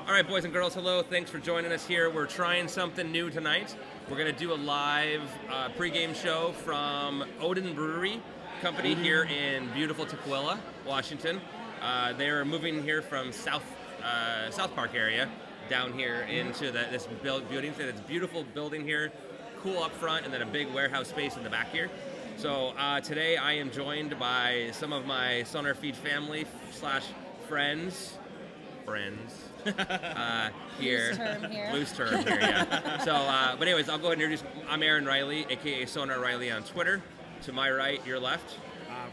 All right, boys and girls, hello. Thanks for joining us here. We're trying something new tonight. We're going to do a live pregame show from Odin Brewery Company here in beautiful Tukwila, Washington. They're moving here from South Park area down here into this building. So it's a beautiful building here, cool up front, and then a big warehouse space in the back here. So today I am joined by some of my SonarFeed family / friends here. Loose term here, yeah. So, but anyways, I'll go ahead and introduce. I'm Aaron Riley, aka Sonar Riley on Twitter. To my right, your left.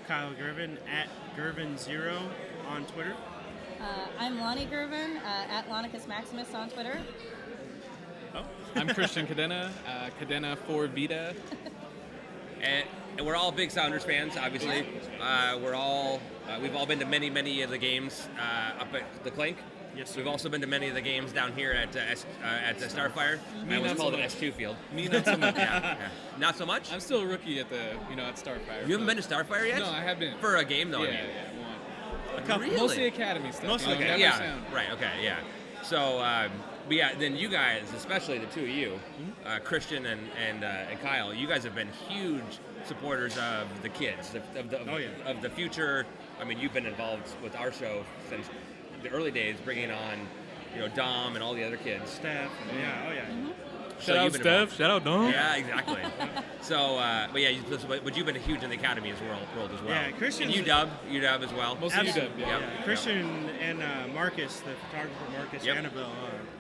Kyle Gervin at Gervin0 on Twitter. I'm Lonnie Gervin at Lonicus Maximus on Twitter. Oh, I'm Christian Cadena, Cadena for Vita. And we're all big Sounders fans, obviously. We've all been to many of the games up at the Clink. Yes, sir. We've also been to many of the games down here at the Starfire. I was called an S2 field. Me, not so much. Yeah. Not so much? I'm still a rookie at at Starfire. You haven't been to Starfire yet? No, I have been. For a game, though, I mean. Yeah, A couple. Really? Mostly academy stuff. Mostly, Okay, never yeah. sound. Right, okay, yeah. So, but yeah, then you guys, especially the two of you, Christian and Kyle, you guys have been huge supporters of the kids, of the future. I mean, you've been involved with our show since the early days, bringing on, Dom and all the other kids. Steph. Yeah. Oh yeah. Mm-hmm. So Shout out Steph. Shout out Dom. Yeah, exactly. So, but yeah, but you've been huge in the academy world as well. Yeah, Christian. And UW as well. Mostly UW. Yeah. Christian and Marcus, the photographer Marcus, Annabelle.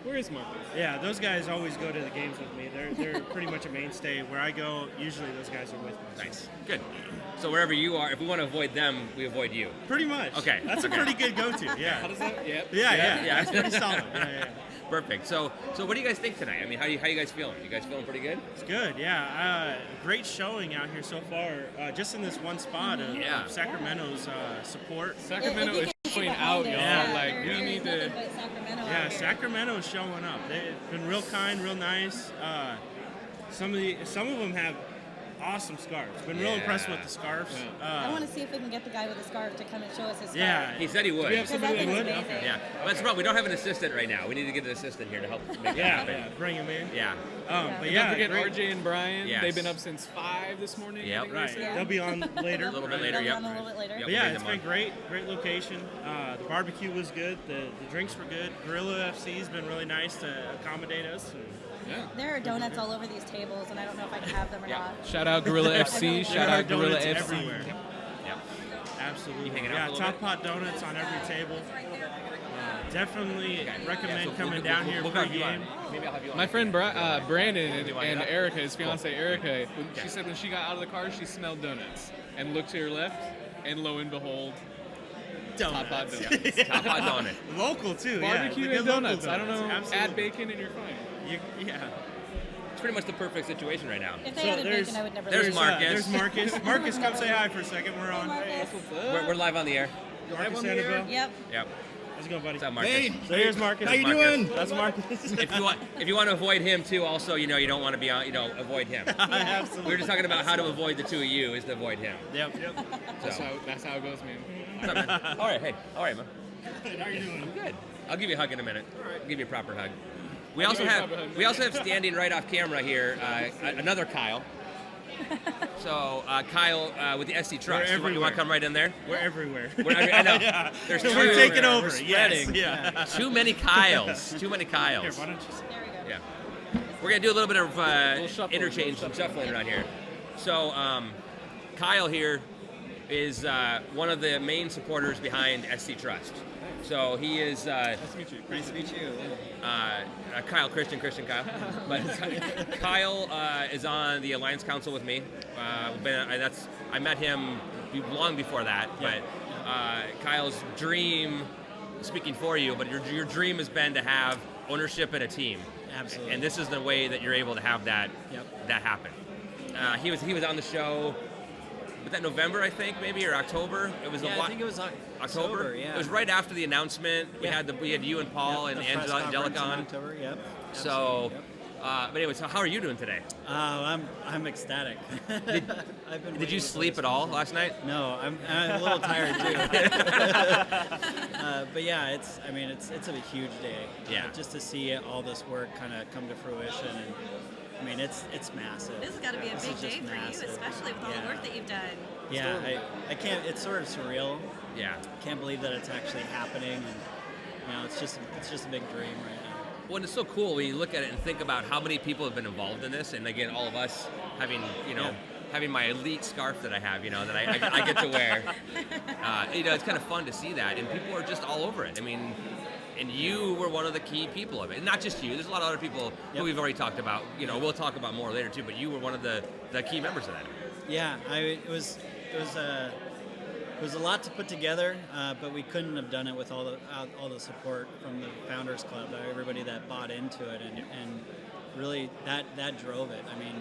Where is Marcus? Yeah, those guys always go to the games with me. They're pretty much a mainstay. Where I go, usually those guys are with me. So. Nice. Good. So wherever you are, if we want to avoid them, we avoid you. Pretty much. Okay. That's a pretty good go-to. Yeah. How does that? Yep. Yeah. That's pretty solid. Yeah. Perfect. So what do you guys think tonight? I mean, how you guys feeling? You guys feeling pretty good? It's good. Yeah. Great showing out here so far. Just in this one spot of Sacramento's support. Sacramento is showing out, y'all. Yeah. We need to. Yeah, Sacramento is showing up. They've been real kind, real nice. Some of them have awesome scarves. Been real impressed with the scarves. I want to see if we can get the guy with the scarf to come and show us his scarf. Yeah, He said he would. Do we have somebody that would? amazing. Okay. Yeah. Well, that's the problem. We don't have an assistant right now. We need to get an assistant here to help make it happen. Yeah, bring him in. Yeah. But Don't yeah, forget great. RJ and Brian. Yes. They've been up since 5 this morning. Yep. I think they Right, said. Yeah. they'll be on later. A little bit They'll later. be Yep. on a little bit later. Yep. But yeah, Bring it's them been great location. The barbecue was good. The drinks were good. Gorilla FC's been really nice to accommodate us. Yeah. There are donuts all over these tables, and I don't know if I can have them or not. Shout out Gorilla FC. Shout out Gorilla donuts FC. everywhere. Yep. Absolutely. You hanging out Yeah, for a little top pot donuts on every table. Definitely recommend So coming down here we'll for a have you on. game. Maybe I'll have you on. My friend Brandon You want and it up? Erica, his fiance Erica, she said when she got out of the car, she smelled donuts and looked to her left, and lo and behold, Top Pot Donuts. Top hot donut. Local too. Barbecue yeah. and Local donuts. I don't know. Absolutely. Add bacon and you're fine. Yeah. It's pretty much the perfect situation right now. If they So added there's- bacon, I would never there's leave. Marcus. There's Marcus. Marcus, come say hi for a second. We're on. Marcus. We're live on the air. Marcus Annabelle. Yep. Yep. How's it going, buddy? What's up, Marcus? Hey, So here's Marcus. how you Marcus. doing? That's Marcus. If you want to avoid him too, also, you don't want to be on, avoid him. Absolutely. We were just talking about how to avoid the two of you is to avoid him. Yep. So. That's how it goes, man. What's up, man? All right, hey. All right, man. How are you doing? I'm good. I'll give you a hug in a minute. I'll give you a proper hug. We I'll also give you a have proper hug. we also have standing right off camera here another Kyle. So Kyle with the SC Trust. You want to everywhere. come right in there? We're everywhere. I know. Yeah. There's We're two- taking over. We're spreading. Yes. Yeah. Too many Kyles. Too many Here, Kyles. why don't you sit? There we go. Yeah. We're going to do a little bit of shuffle, interchange, some shuffling around here. So Kyle here is one of the main supporters behind SC Trust. So he is Nice to meet you. Nice to meet you. Kyle, Christian Kyle. But Kyle is on the Alliance Council with me. I met him long before that, but Kyle's dream, speaking for you, but your dream has been to have ownership in a team. Absolutely. And this is the way that you're able to have that happen. He was on the show. Was that November, I think, maybe, or October? It was I think it was October. Yeah. It was right after the announcement. We had you and Paul and the press Angelica conference in on. October. Yep. So, Absolutely, But anyway, so how are you doing today? I'm ecstatic. I've been Did waiting you for sleep this at all moment. last night? No, I'm a little tired too. But yeah, it's a huge day. Yeah. Just to see all this work kind of come to fruition, and I mean it's massive. This has got to be a This big is just day for massive. you, especially with all the Yeah. work that you've done. Yeah, I can't. It's sort of surreal. Yeah. Can't believe that it's actually happening, and it's just a big dream right now. Well, and it's so cool when you look at it and think about how many people have been involved in this, and again, all of us having, having my elite scarf that I have, that I get to wear. It's kind of fun to see that, and people are just all over it. I mean, and you were one of the key people of it, and not just you. There's a lot of other people who we've already talked about. We'll talk about more later too. But you were one of the key members of that. Yeah, it was a lot to put together, but we couldn't have done it with all the support from the Founders Club, everybody that bought into it, and really that drove it. I mean,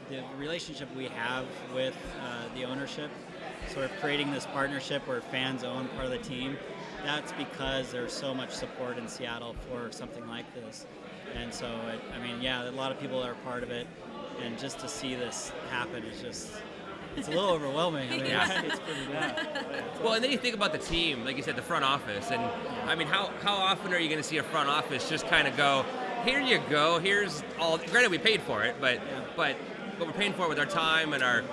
the relationship we have with the ownership, sort of creating this partnership where fans own part of the team, that's because there's so much support in Seattle for something like this. And so, a lot of people are part of it, and just to see this happen is just... It's a little overwhelming. It's pretty good. Well, and then you think about the team, like you said, the front office, and I mean, how often are you going to see a front office just kind of go, here you go, here's all. Granted, we paid for it, but we're paying for it with our time and a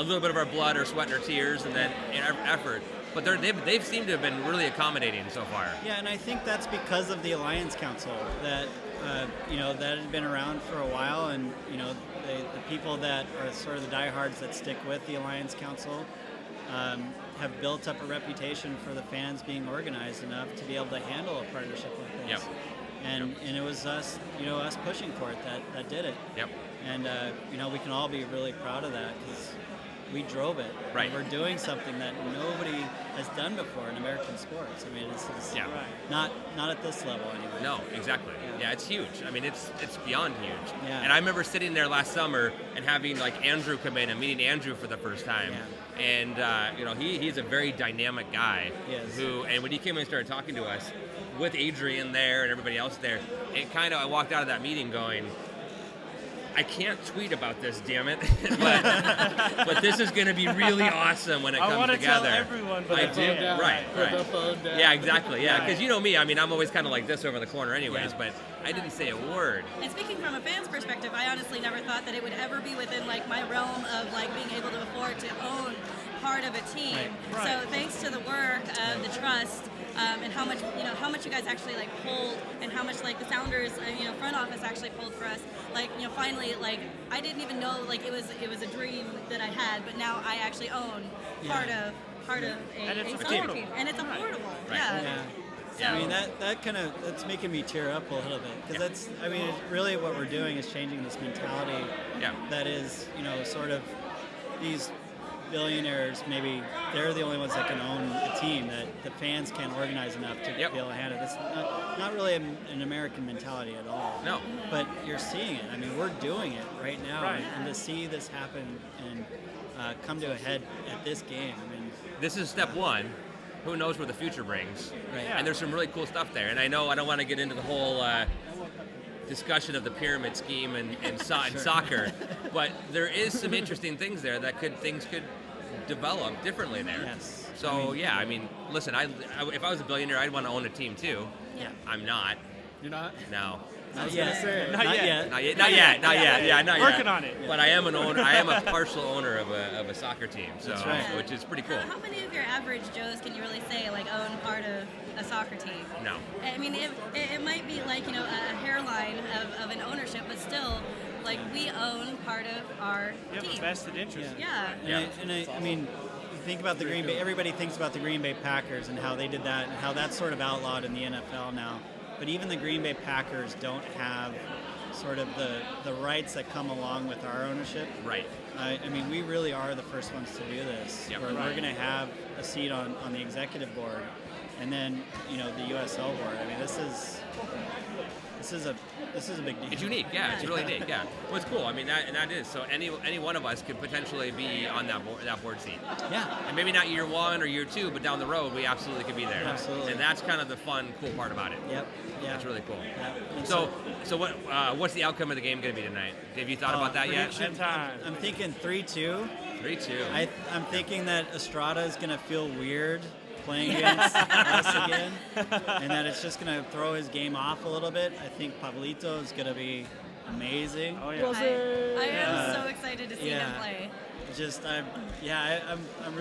little bit of our blood, our sweat, and our tears, and then our effort. But they've seemed to have been really accommodating so far. Yeah, and I think that's because of the Alliance Council that that had been around for a while, and the people that are sort of the diehards that stick with the Alliance Council have built up a reputation for the fans being organized enough to be able to handle a partnership like this. Yep. And it was us, us pushing for it that did it. Yep. And we can all be really proud of that because we drove it. Right. We're doing something that nobody has done before in American sports. I mean, it's not at this level anyway. No, exactly. Yeah, it's huge. I mean, it's beyond huge. Yeah. And I remember sitting there last summer and having like Andrew come in and meeting Andrew for the first time. Yeah. And he's a very dynamic guy. Yes. And when he came in and started talking to us with Adrian there and everybody else there, I walked out of that meeting going, I can't tweet about this, damn it. but this is going to be really awesome when it comes together. I want to tell everyone, but I it's do. all down. Right. Put the phone down. Yeah, exactly. Yeah, because you know me. I mean, I'm always kind of like this over the corner, anyways. Yeah. But I didn't say a word. And speaking from a fan's perspective, I honestly never thought that it would ever be within like my realm of like being able to afford to own part of a team. Right. So thanks to the work of the trust. And how much you guys actually like pulled, and how much like the Sounders front office actually pulled for us. Like finally, like I didn't even know like it was a dream that I had, but now I actually own part of a soccer team, and it's affordable. Right. Yeah. Yeah. I mean that's making me tear up a little bit because really what we're doing is changing this mentality. Yeah. That is sort of these billionaires, maybe they're the only ones that can own a team, that the fans can't organize enough to be able to handle it. It's not really an American mentality at all. No. But you're seeing it. I mean, we're doing it right now. Right. And to see this happen and come to a head at this game, I mean... This is step one. Who knows where the future brings? Right. And there's some really cool stuff there. And I don't want to get into the whole discussion of the pyramid scheme and soccer, but there is some interesting things there that things could develop differently there. Yes. So listen, if I was a billionaire, I'd want to own a team too. Yeah. I'm not. You're not? No. Not yet. Not yet. Not yet. Yeah, not Working yet. on it. But I am an owner. I am a partial owner of a soccer team. So, That's right. which is pretty cool. How many of your average Joes can you really say like own part of a soccer team? No. I mean, it might be like a hairline of an ownership, but still, like we own part of our You have a team. vested interest. Yeah. I mean, you think about the Green Bay. Everybody thinks about the Green Bay Packers and how they did that, and how that's sort of outlawed in the NFL now. But even the Green Bay Packers don't have sort of the rights that come along with our ownership. Right. I mean, we really are the first ones to do this. Yep. We're going to have a seat on the executive board, and then the USL board. I mean, this is a big deal. It's unique, yeah. It's really unique, yeah. Well, it's cool. I mean, that is. So any one of us could potentially be on that board seat. Yeah. And maybe not year 1 or year 2, but down the road, we absolutely could be there. Absolutely. And that's kind of the fun, cool part about it. Yep. Yeah. That's really cool. Yeah. So what's the outcome of the game going to be tonight? Have you thought about that yet? Prediction time. I'm thinking 3-2. 3-2. I'm thinking that Estrada is going to feel weird playing against us again, and that it's just going to throw his game off a little bit. I think Pablito is going to be amazing. Oh yeah. I am so excited to see him play. I'm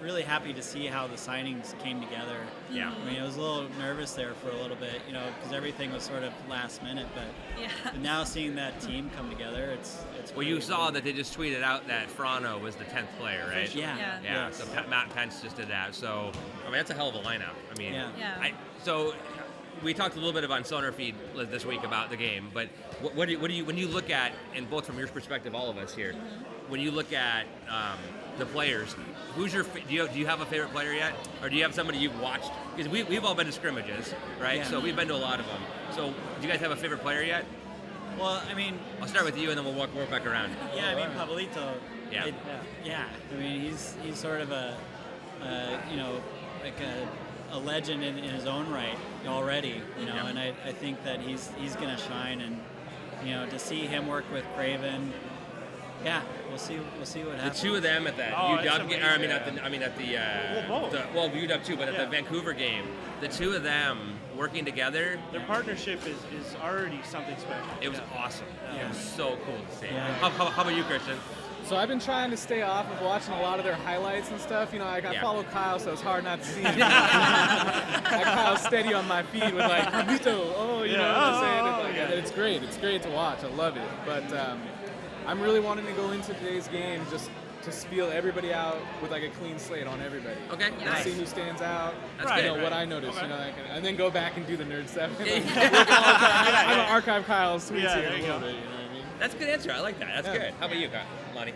really happy to see how the signings came together. Yeah. I mean, I was a little nervous there for a little bit, because everything was sort of last minute, but now seeing that team come together, it's Well, you saw that they just tweeted out that Frano was the 10th player, right? Yeah. Yeah. So Matt Pence just did that. So I mean, that's a hell of a lineup. I mean, Yeah. So we talked a little bit about SonarFeed this week about the game, but what do you when you look at, and both from your perspective, all of us here, when you look at the players, who's your do you have a favorite player yet, or do you have somebody you've watched? Because we've all been to scrimmages, right? Yeah. So we've been to a lot of them. So do you guys have a favorite player yet? Well, I mean, I'll start with you, and then we'll work back around. yeah, I mean, Pablito. Yeah. I mean, he's sort of a legend in his own right already, Yeah. and I think that he's going to shine, and to see him work with Craven, we'll see what The happens. two of them at that Oh, it's UW game, or amazing. I mean at the Well, both. UW too, but at the Vancouver game, the two of them working together, Their partnership is already something special. it was awesome. It was so cool to see. Yeah. How about you, Christian? So I've been trying to stay off of watching a lot of their highlights and stuff. I follow Kyle, so it's hard not to see him. Kyle's steady on my feed with like, Pablito, you know what I'm saying? And it's great. It's great to watch. I love it. But I'm really wanting to go into today's game just to feel everybody out with like a clean slate on everybody. Okay, And nice. see who stands out. That's Right, good. What I noticed, Okay. and then go back and do the nerd stuff. I'm Yeah. gonna archive Kyle's tweets Yeah, here there a you little go. bit. You know what I mean? That's a good answer. I like that. That's Yeah. good. How about you, Lonnie?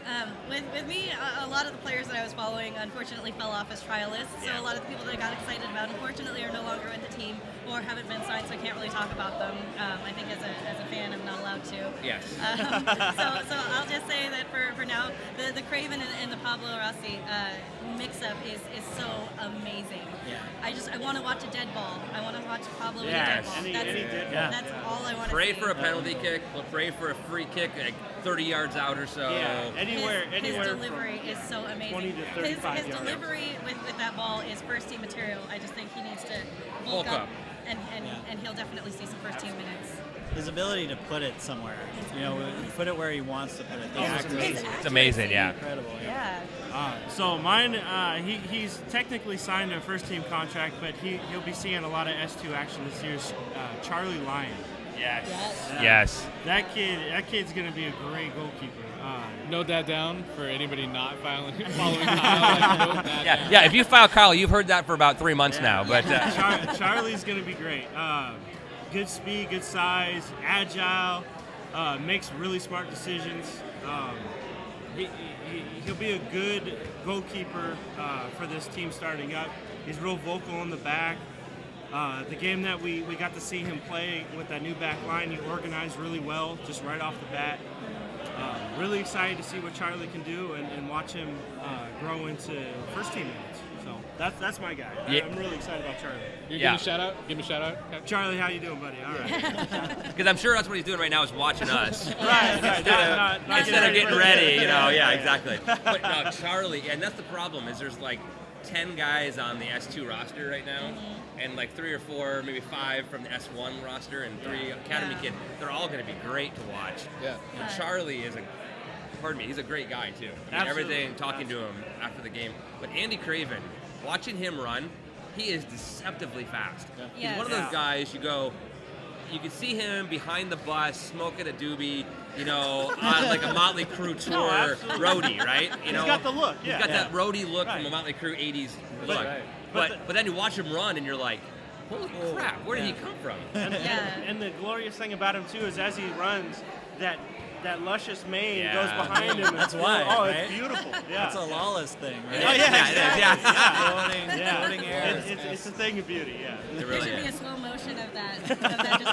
With me, a lot of the players that I was following unfortunately fell off as trialists. So Yeah. a lot of the people that I got excited about unfortunately are no longer with the team or haven't been signed, so I can't really talk about them. I think as a fan, I'm not allowed to. Yes. So I'll just say that for now, the Craven and the Pablo Rossi mix-up is so amazing. Yeah. I want to watch a dead ball. I want to watch Pablo with a Yes. dead ball. Any That's, dead ball. that's all I want to see. Pray for a penalty kick. We'll pray for a free kick, like 30 yards out or so. Yeah, anywhere His from delivery is so amazing. 20 to 35 his yards. delivery with that ball is first team material. I just think he needs to Bulk bulk up. up, and he'll definitely see some first team minutes. His ability to put it somewhere, put it where he wants to put it. The accuracy. It's amazing, yeah. Incredible. Yeah. So mine, he's technically signed a first team contract, but he'll be seeing a lot of S2 action this year. Charlie Lyon. Yes. Yes. Yes. That kid's gonna be a great goalkeeper. Note that down for anybody not following Kyle. Like, note that down. Yeah. If you file Kyle, you've heard that for about 3 months now. But Charlie's gonna be great. Good speed, good size, agile, makes really smart decisions. He'll be a good goalkeeper for this team starting up. He's real vocal in the back. The game that we got to see him play with that new back line, he organized really well just right off the bat. Really excited to see what Charlie can do and watch him grow into first team minutes. So that's my guy. Yeah. I'm really excited about Charlie. You Yeah. give him a shout out. Charlie, how you doing, buddy? All right. because I'm sure that's what he's doing right now is watching us. Right. Instead of getting ready, yeah, exactly. But no, Charlie, and that's the problem is there's like 10 guys on the S2 roster right now, and like 3 or 4, maybe 5 from the S1 roster, and 3 Academy kids. They're all going to be great to watch. Yeah. And Charlie is he's a great guy too. I mean, Absolutely. everything, talking to him after the game. But Andy Craven, watching him run, he is deceptively fast. He's Yes. one of those guys you can see him behind the bus smoking a doobie, on like a Motley Crue tour absolutely. roadie, right? He's got the look, yeah. He's got that roadie look Right. from a Motley Crue 80s look. Right. But then you watch him run and you're like, holy crap, where did he come from? Yeah. And the glorious thing about him too is as he runs, that that luscious mane Yeah. goes behind him. That's why, Oh, right? it's beautiful. Yeah. That's a lawless thing, right? Oh, yeah, yeah. Floating air. It's a thing of beauty. Yeah. It There really should be a is. slow motion of that just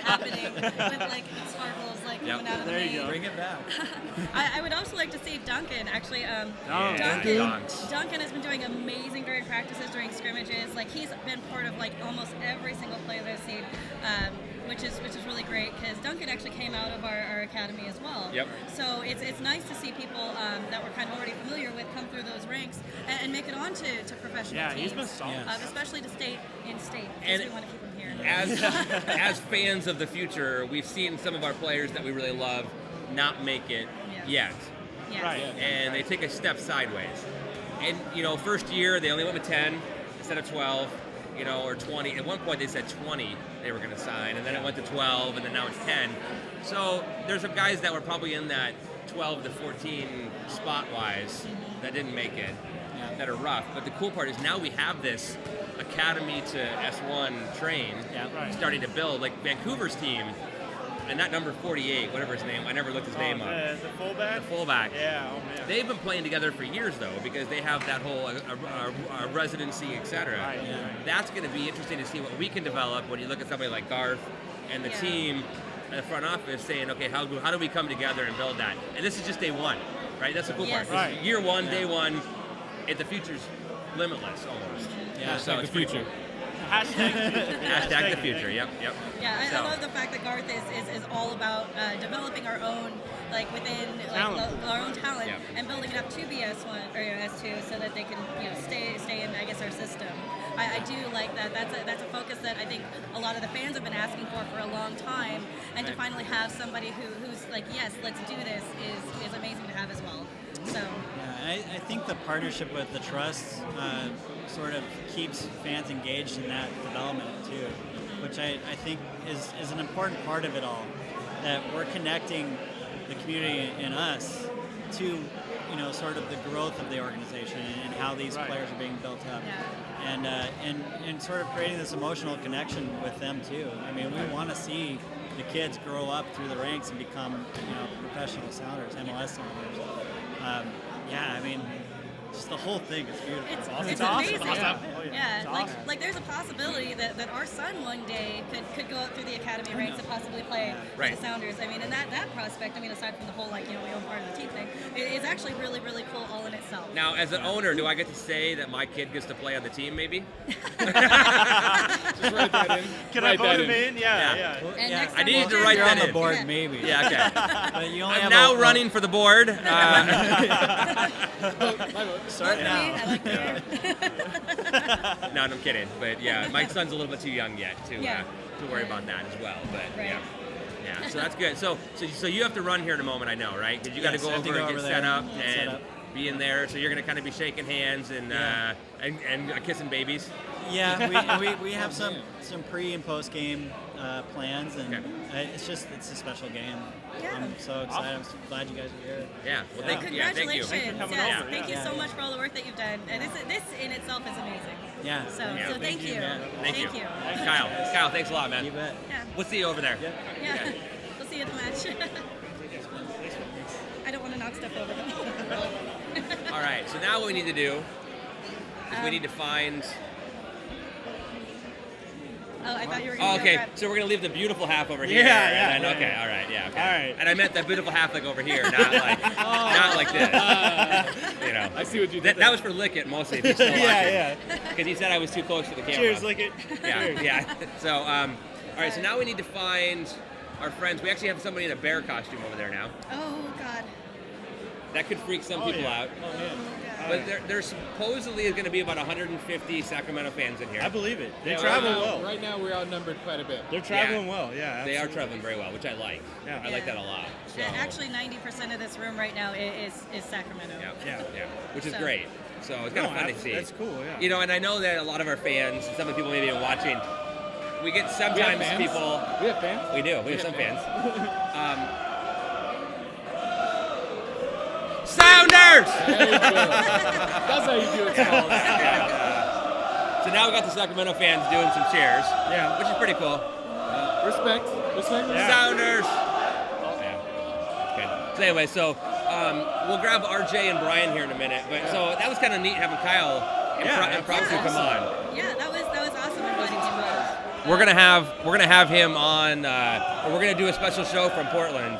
happening with like sparkles like Yep. coming out of the There you mane. go. Bring it back. I would also like to see Duncan actually. Yeah, Duncan Dunks. has been doing amazing during practices, during scrimmages. Like he's been part of like almost every single play that I've seen, which is really great because Duncan actually came out of our academy as well. Yep. So it's nice to see people that we're kind of already familiar with come through those ranks and make it on to professional Yeah, teams. he's been solid. Especially to stay in state And because we want to keep him here. As fans of the future, we've seen some of our players that we really love not make it yet. Yes. Right. And they take a step sideways. And, first year, they only went with 10 instead of 12, or 20. At one point, they said 20 they were going to sign, and then it went to 12, and then now it's 10. So there's some guys that were probably in that 12 to 14 spot-wise that didn't make it, that are rough. But the cool part is now we have this academy to S1 train starting to build. Like Vancouver's team, and that number 48, whatever his name, I never looked his name up. The fullback? The fullback. Yeah, oh man. They've been playing together for years, though, because they have that whole residency, etc. Right. That's going to be interesting to see what we can develop when you look at somebody like Garth and the Yeah. team in the front office saying, okay, how do we come together and build that? And this is just day one, right? That's the cool Yes. part. This is Right. year one, day one. The future's limitless, almost. Yeah. So it's pretty cool. Hashtag the future. Hashtag the future. Yep. Yeah, I So- love the fact that Garth is all about developing our own, like within Talent. our own talent Yeah. and building it up to be S1 or S2 so that they can stay in I guess our system. I do like that. That's a focus that I think a lot of the fans have been asking for a long time, and to finally have somebody who's like, yes, let's do this is amazing to have as well. So. Yeah, I think the partnership with the Trust sort of keeps fans engaged in that development too, which I think is an important part of it all. That we're connecting the community in us to, sort of the growth of the organization and how these Right. players are being built up, Yeah. and sort of creating this emotional connection with them too. I mean, we want to see the kids grow up through the ranks and become, professional sounders, MLS sounders. I mean, just the whole thing is beautiful. It's awesome. amazing. Awesome. Oh, yeah. Yeah, It's like awesome. like there's a possibility that our son one day could go up through the academy ranks and possibly play for Right. the Sounders. I mean, and that prospect, I mean, aside from the whole we own part of the team thing, is actually really really cool all in itself. Now, as an owner, do I get to say that my kid gets to play on the team, maybe? Just write that in. Can I Write vote that him in? Yeah, Yeah. yeah. Well, And yeah. next I time need we'll to turn write You're that on the in. board, Yeah. maybe. Yeah, okay. But you only I'm have now a running for the board. My vote. Start Vote for me. now. I like the No, I'm kidding. But yeah, my son's a little bit too young yet to Yeah. to worry about that as well. But Right. yeah. So that's good. So you have to run here in a moment, I know, right? Because you got to Yes, go I have to over go and over get there set up and get set and up. be in there. So you're going to kind of be shaking hands and kissing babies. Yeah, we have some pre and post game plans, and Okay. it's a special game. Yeah. I'm so excited. I'm so glad you guys are here. Yeah. Well, Well, thank you. congratulations. Thank you. coming Yes, over. thank you Yeah. so much for all the work that you've done. And this in itself is amazing. Yeah. So, Yeah. so thank you. Yeah. Thank you. you. Kyle, thanks a lot, man. You bet. Yeah. We'll see you over there. Yeah. We'll see you at the match. I don't want to knock stuff over them. All right. So now what we need to do is we need to find. Oh, I thought you were going Oh, to okay. grab. So we're gonna leave the beautiful half over here. Yeah, And then, yeah. okay. All right. Yeah. Okay. All right. And I meant that beautiful half like over here, not like this. I see what you did. That was for Lick It mostly. If he's still watching. Yeah, Because he said I was too close to the camera. Cheers, lick it. Yeah. So, all right. So now we need to find our friends. We actually have somebody in a bear costume over there now. Oh, God. That could freak some Oh, people yeah. out. Oh, man. But there supposedly is going to be about 150 Sacramento fans in here. I believe it. They Yeah, travel right now, well. Right now, we're outnumbered quite a bit. They're traveling well. Yeah, They are absolutely. traveling very well, which I like. Yeah. I like that a lot. So, Actually, 90% of this room right now is Sacramento. yeah, which is So- great. So it's kind of fun to see. That's cool. Yeah. And I know that a lot of our fans, some of the people maybe even watching, we get We have sometimes fans? people. We have fans? We do. We have some fans. Sounders! There you go. That's how you do it, Smalls. So now we got the Sacramento fans doing some cheers, Yeah. which is pretty cool. Respect. Respect. Yeah. Sounders! Yeah. Good. So anyway, we'll grab RJ and Brian here in a minute. But so that was kind of neat having Kyle and Proxy come on. Yeah, that was awesome inviting him on. We're gonna have him on. We're gonna do a special show from Portland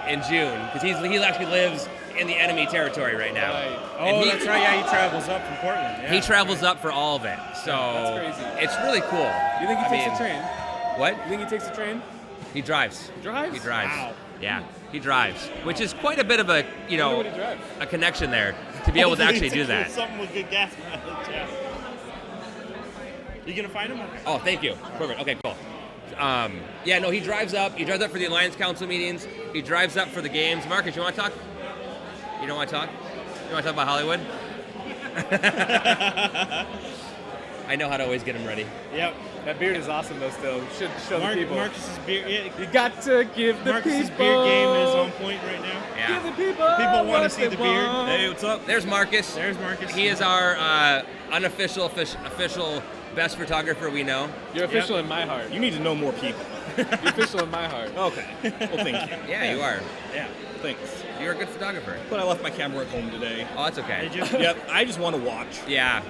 in June because he actually lives in the enemy territory right now. Right. Oh, that's right. Yeah, he travels up from Portland. Yeah, he travels up for all of it, so That's crazy. it's really cool. You think he takes the train? What? You think he takes the train? He drives. Drives? He drives. Wow. Yeah, he drives, which is quite a bit of a I wonder what he drives. a connection there to be able to actually do that. Something with good gas mileage. Yeah. You gonna find him? Oh, thank you. Perfect. Okay, cool. Yeah, no, he drives up. He drives up for the Alliance Council meetings. He drives up for the games. Marcus, you want to talk? You don't want to talk? You want to talk about Hollywood? I know how to always get him ready. Yep. That beard is awesome though. Still, should show the people. Marcus's beer. Yeah, You got to give the Marcus's people. beer game is on point right now. Yeah. Give the people. People wanna what see they the beard. want. Hey, what's up? There's Marcus. There's Marcus. He is our unofficial official best photographer we know. You're official in my heart. You need to know more people. You're official in my heart. Okay. Well, thank you. Yeah, you are. Yeah, thanks. You're a good photographer. But I left my camera at home today. Oh, that's okay. Did you? Yep, I just want to watch. Yeah,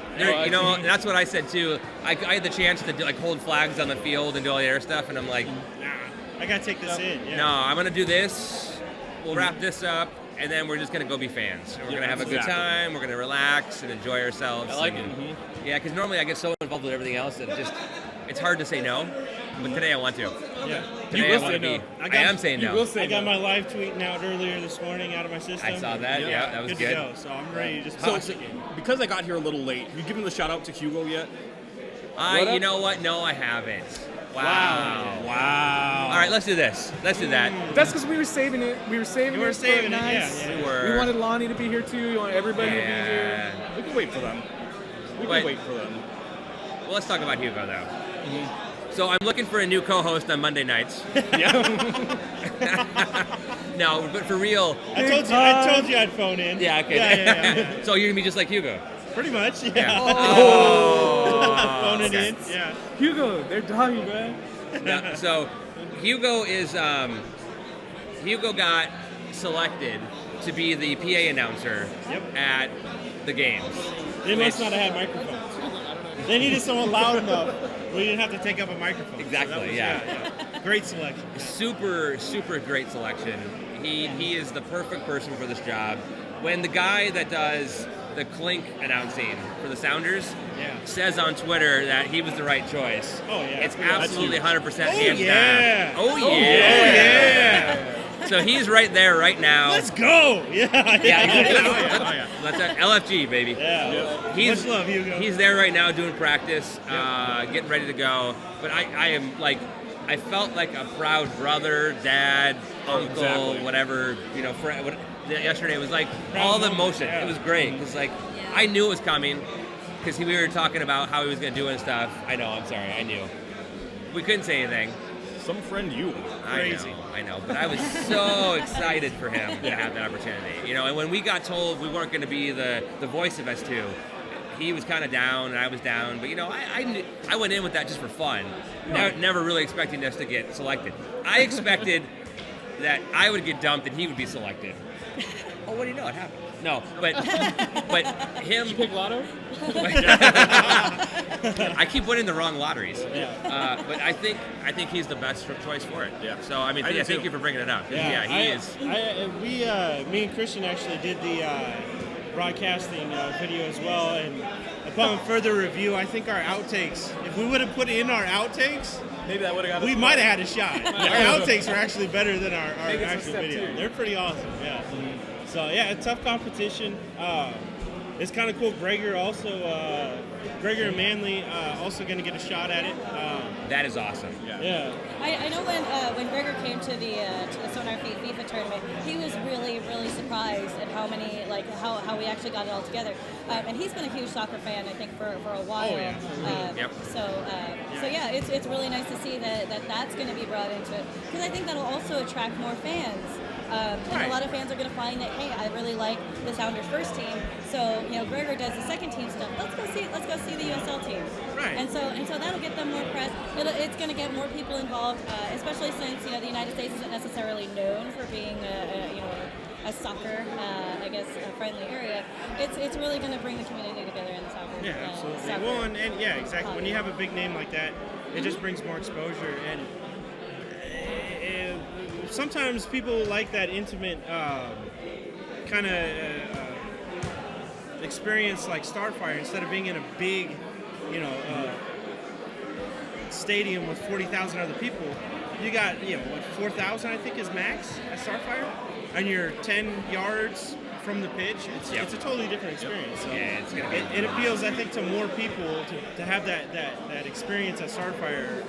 you know, and that's what I said too. I had the chance to do, hold flags on the field and do all the air stuff, and I'm like, Nah. I gotta take this in. Yeah. no, I'm gonna do this. We'll wrap this up, and then we're just gonna go be fans. And we're gonna have a good exactly. time. We're gonna relax and enjoy ourselves. I like and, it. Yeah, because normally I get so involved with everything else that it's hard to say no. But today I want to. Yeah. Today will I want say to be. no. I am saying You no. will say I got no. my live tweeting out earlier this morning out of my system. I saw that. Yeah, that was good. good. To go, so I'm ready to just So, watch the game. because I got here a little late, you given the shout out to Hugo yet? You know what? No, I haven't. Wow. Wow. All right, let's do this. Let's do that. That's because we were saving it. We were saving You were it. saving for it, nice. yeah. We were. We wanted Lonnie to be here too. We wanted everybody to be here. We can wait for them. We Wait. can wait for them. Well, let's talk about Hugo though. So I'm looking for a new co-host on Monday nights. No, but for real. I told you I'd phone in. Yeah, okay. Yeah. So you're gonna be just like Hugo. Pretty much. Yeah. Yeah. Phone it Okay. in. Yeah. Hugo, they're dying, man. No, so Hugo is Hugo got selected to be the PA announcer Yep. at the games. They must not have had microphones. They needed someone loud enough where you didn't have to take up a microphone. So Exactly, that was- yeah. Great selection. Super great selection. He is the perfect person for this job. When the guy that does the clink announcing for the Sounders Yeah. says on Twitter that he was the right choice, Oh, yeah. it's That's absolutely 100% Oh, hands yeah. down. Oh, Oh, yeah. yeah. So he's right there right now. Let's go. Yeah. Yeah, Let's LFG, baby. Yeah. He's, Much love, Hugo. He's there right now doing practice, getting ready to go. But I am like, I felt like a proud brother, dad, uncle, exactly. whatever, friend. Yesterday it was like all the emotion. Yeah. It was great. It was like, I knew it was coming because we were talking about how he was going to do it and stuff. I know, I'm sorry, I knew. We couldn't say anything. Some friend you. Crazy. I know, but I was so excited for him to have that opportunity. And when we got told we weren't going to be the voice of S2, he was kind of down and I was down. But I went in with that just for fun, never really expecting us to get selected. I expected that I would get dumped and he would be selected. Oh, what do you know? It happened. No, but him. Did you pick Lotto? I keep winning the wrong lotteries. But I think he's the best choice for it. Yeah. So I mean, I do thank too. you for bringing it up. Yeah, he is. Me and Christian actually did the broadcasting video as well, and upon further review, I think our outtakes. If we would have put in our outtakes, Maybe that would have got us. we might have had a shot. Our outtakes are actually better than our Maybe it's a actual step video. two. They're pretty awesome. Yeah. So yeah, a tough competition. It's kind of cool. Gregor and Manley also going to get a shot at it. That is awesome. Yeah. I know when Gregor came to the SonarFeed FIFA tournament, he was really surprised at how many how we actually got it all together. And he's been a huge soccer fan, I think, for a while. Oh, yeah. Yep. So yeah, it's really nice to see that that's going to be brought into it, because I think that'll also attract more fans. And a lot of fans are going to find that, hey, I really like the Sounders first team. So, Gregor does the second team stuff. Let's go see the USL team. Right. And so that'll get them more press. It's going to get more people involved, especially since the United States isn't necessarily known for being a soccer, friendly area. It's really going to bring the community together in the soccer. Yeah, absolutely. Soccer Well, and yeah, exactly. hobby. When you have a big name like that, it just brings more exposure. And sometimes people like that intimate kind of experience like Starfire instead of being in a big, stadium with 40,000 other people. You got, 4,000 I think is max at Starfire, and you're 10 yards from the pitch. It's a totally different experience. So Yeah, it's gonna be. it appeals, I think, to more people to have that experience at Starfire.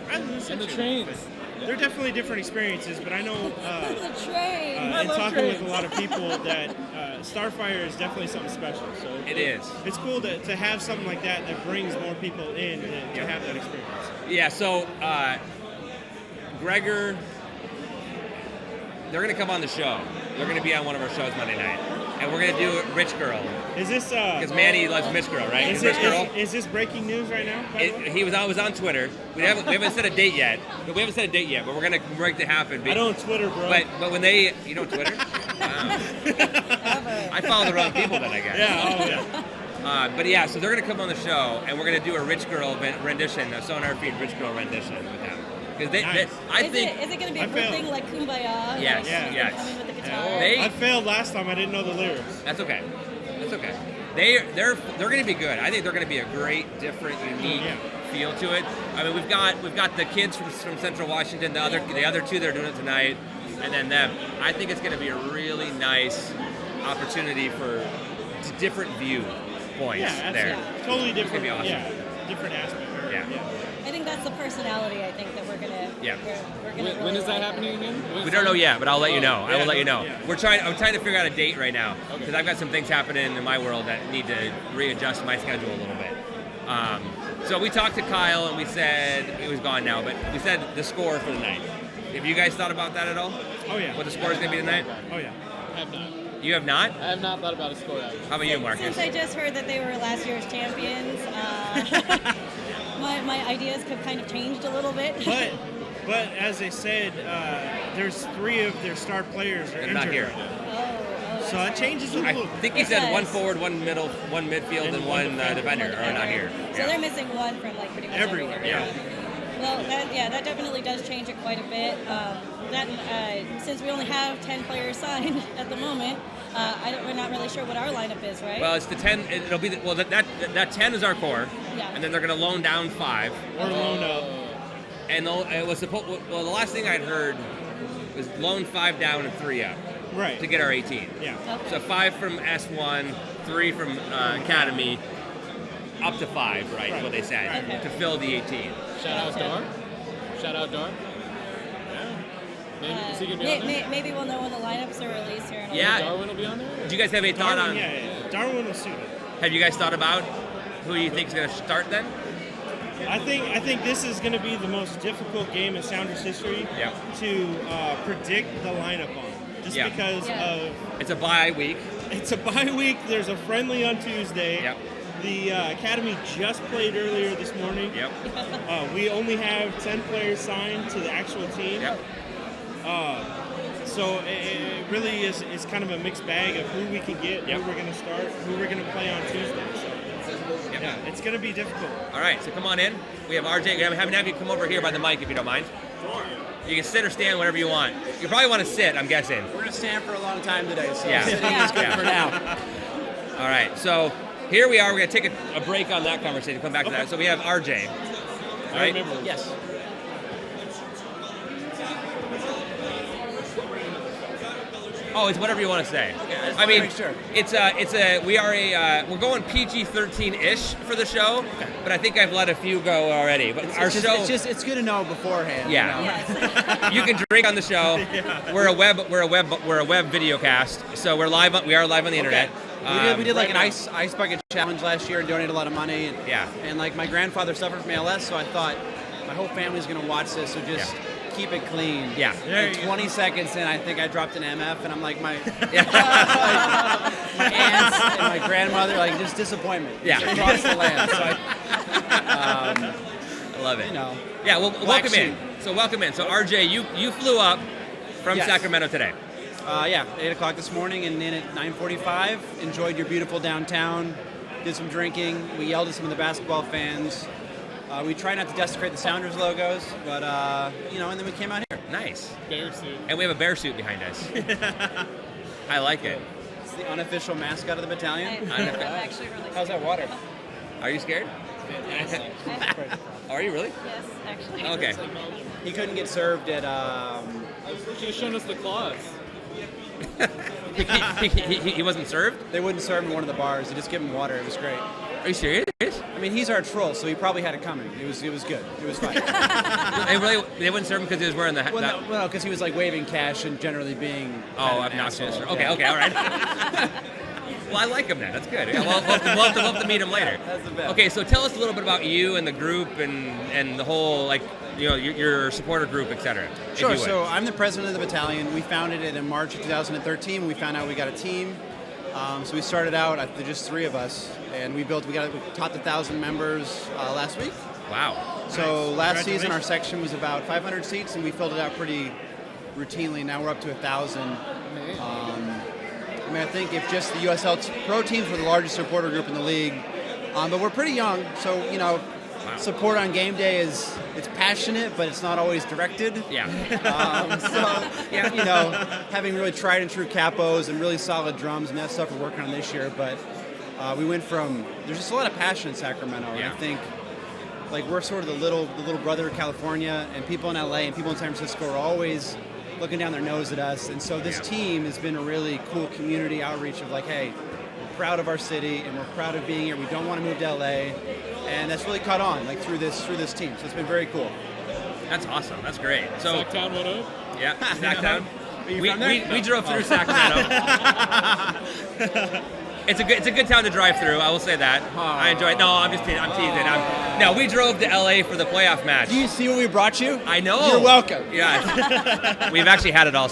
Rather than And the Century. trains. They're definitely different experiences, but I know the train. in love talking trains. with a lot of people that Starfire is definitely something special. So It is. It's cool to have something like that brings more people in to have that experience. Yeah, so Gregor, they're going to come on the show. They're going to be on one of our shows Monday night. And we're going to do Rich Girl. Is this Because Manny loves Rich Girl, right? is, Rich Girl. is this breaking news right now? by the way? He was on Twitter. We haven't set a date yet. But we're going to make it happen. I don't Twitter, bro. But when you don't Twitter? Wow. I follow the wrong people then, I guess. Yeah, But yeah, so they're going to come on the show, and we're going to do a Rich Girl rendition, a SonarFeed Rich Girl rendition with them. Because Nice. I think is it going to be I a failed. thing like Kumbaya? Yes, like, yes. Coming with the guitar. I failed last time. I didn't know the lyrics. that's okay. That's okay. They're going to be good. I think they're going to be a great, different, unique feel to it. I mean, we've got the kids from Central Washington, the other two that are doing it tonight, and then them. I think it's going to be a really nice opportunity for different view points Yeah, there. absolutely. Totally different. gonna be awesome. Yeah, different aspect. Yeah. I think that's the personality. I think that we're gonna. Yeah. We're gonna When is that happening again? We don't know yet, but I'll let you know. I Yeah, will let you know. yeah. I'm trying to figure out a date right now Okay. because I've got some things happening in my world that need to readjust my schedule a little bit. So we talked to Kyle and we said he was gone now, but we said the score for the night. Have you guys thought about that at all? Oh yeah. What the score is going to be tonight? Oh yeah. I have not. You have not? I have not thought about a score yet. How about you, Marcus? Since I just heard that they were last year's champions, my ideas have kind of changed a little bit. But as I said, there's 3 of their star players are They're injured. not here. Oh, So that changes it a I little. think he said Yes. one forward, one middle, one midfield, and one defender are not here. So they're missing one from like pretty much Everywhere, every area. Well, that definitely does change it quite a bit. Since we only have 10 players signed at the moment, we're not really sure what our lineup is, right? Well, it's the 10. It'll be that 10 is our core, Yeah. and then they're going to loan down 5. Or loan up. And it was supposed. Well, the last thing I'd heard was loan 5 down and 3 up Right. to get our 18. Yeah. Okay. So 5 from S1, 3 from Academy, up to 5, right? Is what they said Okay. to fill the 18. Shout out Gotcha. Dar. Shout out Dar. Yeah. Maybe, is he gonna be on there? Maybe we'll know when the lineups are released here in a Yeah. little Darwin will be on there? Do you guys have any thought Darwin, on? yeah. Darwin will suit it. Have you guys thought about who you think is going to start then? I think this is going to be the most difficult game in Sounders history Yeah. to predict the lineup on, just Yeah. because Yeah. of It's a bye week. it's a bye week. There's a friendly on Tuesday. Yep. The Academy just played earlier this morning. Yep. We only have 10 players signed to the actual team. Yep. So it really is kind of a mixed bag of who we can get, Yep. who we're going to start, who we're going to play on Tuesday. So Yep. yeah, it's going to be difficult. All right, so come on in. We have RJ. We have you come over here by the mic if you don't mind. Sure. You can sit or stand, whatever you want. You probably want to sit, I'm guessing. We're going to stand for a long time today, so Yeah. sitting is good Yeah. for now. All right, so here we are. We're going to take a break on that conversation, come back to that. So we have RJ, I right? remember. Yes. Oh, it's whatever you want to say. I just I mean, wanna make sure. we're going PG-13-ish for the show, but I think I've let a few go already. But our show, It's good to know beforehand. Yeah. You know? Yes. you can drink on the show. We're a web video cast, so we are live on the internet. We did like right an now- ice bucket challenge last year and donated a lot of money. And, Yeah. And like my grandfather suffered from ALS, so I thought my whole family's gonna watch this, so just keep it clean. Yeah. And 20 seconds in, I think I dropped an MF, and I'm like, my aunts and my grandmother, like, just disappointment. Yeah. Just across the land. So I love it. you know. Yeah, well, welcome in. So welcome in. So RJ, you flew up from Yes. Sacramento today. Yeah, 8 o'clock this morning, and in at 9:45. Enjoyed your beautiful downtown. Did some drinking. We yelled at some of the basketball fans. We try not to desecrate the Sounders logos, but and then we came out here. Nice. Bear suit. And we have a bear suit behind us. I like it. It's the unofficial mascot of the battalion. I'm actually really How's that water? Are you scared? Are you really? Yes, actually. Okay. He couldn't get served at. She's showing us the claws. He wasn't served? They wouldn't serve him in one of the bars. They just give him water. It was great. Are you serious? I mean, he's our troll, so he probably had it coming. It was good. It was fine. They wouldn't serve him because he was wearing the hat. Well, because he was like waving cash and generally being. Oh, kind of an obnoxious. asshole. Okay, Yeah. okay, all right. Well, I like him then. That's good. Yeah, we'll have to meet him later. That's the best. Okay, so tell us a little bit about you and the group and the whole, your supporter group, etc. if Sure. you would. So I'm the president of the battalion. We founded it in March of 2013. We found out we got a team. So we started out with just 3 of us, and we topped 1,000 members last week. Wow. So last season our section was about 500 seats, and we filled it out pretty routinely. Now we're up to 1,000. I think if just the USL Pro teams were the largest supporter group in the league, but we're pretty young, so support on game day it's passionate, but it's not always directed. Yeah. Having really tried and true capos and really solid drums and that stuff we're working on this year, but we went from there's just a lot of passion in Sacramento, and Yeah. I think we're sort of the little brother of California, and people in LA and people in San Francisco are always looking down their nose at us, and so this team has been a really cool community outreach of hey, we're proud of our city and we're proud of being here. We don't want to move to LA, and that's really caught on through this team. So it's been very cool. That's awesome. That's great. So Sacktown, what up? yeah, Sacktown. Are you We from there? we drove through Sacramento. It's a good town to drive through. I will say that. I enjoy it. No, I'm teasing. No, we drove to LA for the playoff match. Do you see what we brought you? I know. You're welcome. Yeah. We've actually had it all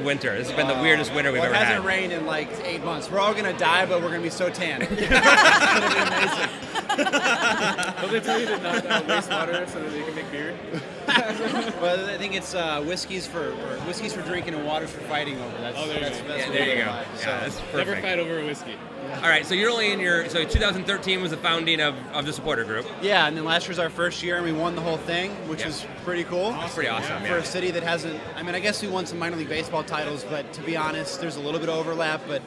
winter. This has been the weirdest winter we've Well, ever it had. hasn't rained in 8 months. We're all gonna die, but we're gonna be so tan. It's gonna be amazing. Don't they tell you to not waste water so that they can make beer? Well, I think it's whiskey's for drinking and water's for fighting over. That's there you that's, go. that's Yeah, what there we you go go. by. Yeah, So, that's Never perfect. fight over a whiskey. All right, so you're only in so 2013 was the founding of the supporter group. yeah, and then last year's our first year, and we won the whole thing, which Yeah. was pretty cool. That's pretty awesome. For a city that hasn't, I guess we won some minor league baseball titles, but to be honest, there's a little bit of overlap, but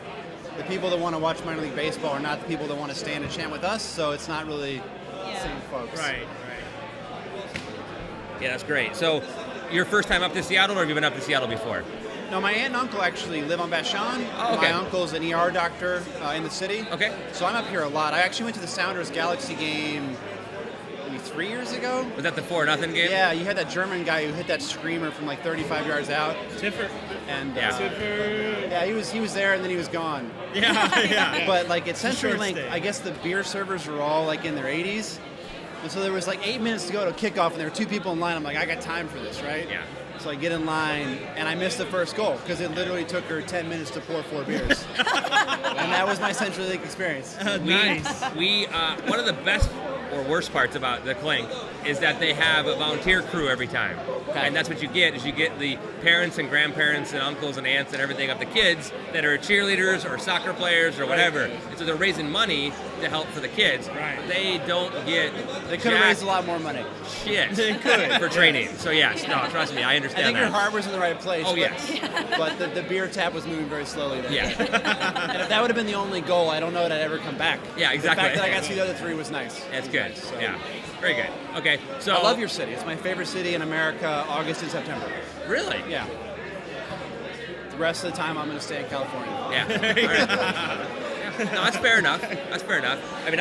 the people that want to watch minor league baseball are not the people that want to stand and chant with us, so it's not really the same folks. Right. Yeah, that's great. So, your first time up to Seattle, or have you been up to Seattle before? No, my aunt and uncle actually live on Vashon. Oh, okay. My uncle's an ER doctor in the city. Okay. So I'm up here a lot. I actually went to the Sounders Galaxy game maybe 3 years ago. Was that the 4-0 game? Yeah, you had that German guy who hit that screamer from 35 yards out. Tiffer. And Yeah. yeah, he was there and then he was gone. Yeah. But at Century short Link, stay. I guess the beer servers were all in their 80s. And so there was 8 minutes to go to kickoff, and there were 2 people in line. I'm like, I got time for this, right? Yeah. So I get in line, and I missed the first goal because it literally took her 10 minutes to pour 4 beers. And that was my Century Link experience. Nice. We one of the best or worst parts about the Clink is that they have a volunteer crew every time. Okay. And that's what you get, is you get the parents and grandparents and uncles and aunts and everything of the kids that are cheerleaders or soccer players or whatever. And so they're raising money to help for the kids. Right. But they don't get They could have raised a lot more money. shit for training. So yes, no, trust me, I I understand think your that. heart was in the right place. Oh, but, yes. But the beer tap was moving very slowly there. Yeah. And if that would have been the only goal, I don't know that I'd ever come back. Yeah, exactly. The fact that I got to see the other 3 was nice. That's It was good. nice, so. Yeah. Very good. Okay. So I love your city. It's my favorite city in America, August and September. Really? Yeah. The rest of the time, I'm going to stay in California. Yeah. All right. No, that's fair enough. That's fair enough. I mean,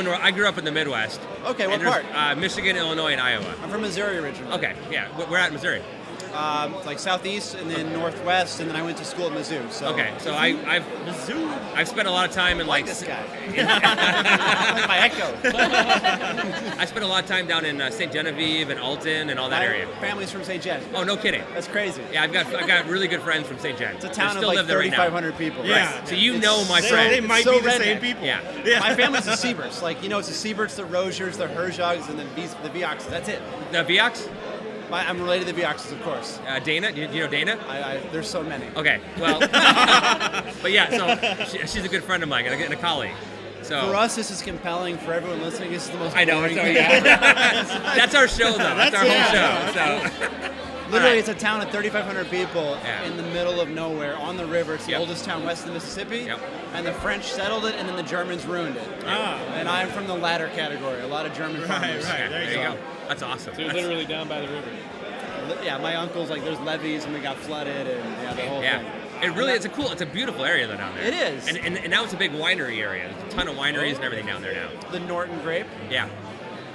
I grew up in the Midwest. Okay, what And there's, part? Michigan, Illinois, and Iowa. I'm from Missouri originally. Okay, yeah. We're at Missouri. like southeast and then northwest, and then I went to school at Mizzou. So Okay, so I've spent a lot of time in like like this guy. Like my echo. I spent a lot of time down in St. Genevieve and Alton and all that area. Family's from St. Jen. Oh, no kidding. That's crazy. Yeah, I've got really good friends from St. Jen. It's a town They of still like live there right now. 3,500 people. Yeah. Right? So you It's- know my They friend. might so be the same redneck. people. Yeah. My family's the Sieberts. Like, you know, it's the Sieberts, the Rosiers, the Herzhogs, and the Vioxes. That's it. The Viox? I'm related to the Vioxes, of course. Dana? Do you know Dana? There's so many. Okay, well, but yeah, so she's a good friend of mine and a colleague. So For us, this is compelling. For everyone listening, this is the most I know. boring So, thing yeah. ever. That's our show, though. That's our whole show. So Literally, All it's a town of 3,500 people Yeah. in the middle of nowhere on the river. It's the Yep. oldest town west of the Mississippi. Yep. And the French settled it, and then the Germans ruined it. Ah. And I'm from the latter category. A lot of German farmers. right. there you go. That's awesome. So you're That's- literally down by the river. Yeah, my uncle's like, there's levees, and we got flooded, and yeah, the whole Yeah. thing. It really it's a beautiful area though down there. It is. And now it's a big winery area. There's a ton of wineries and everything down there now. The Norton grape, Yeah.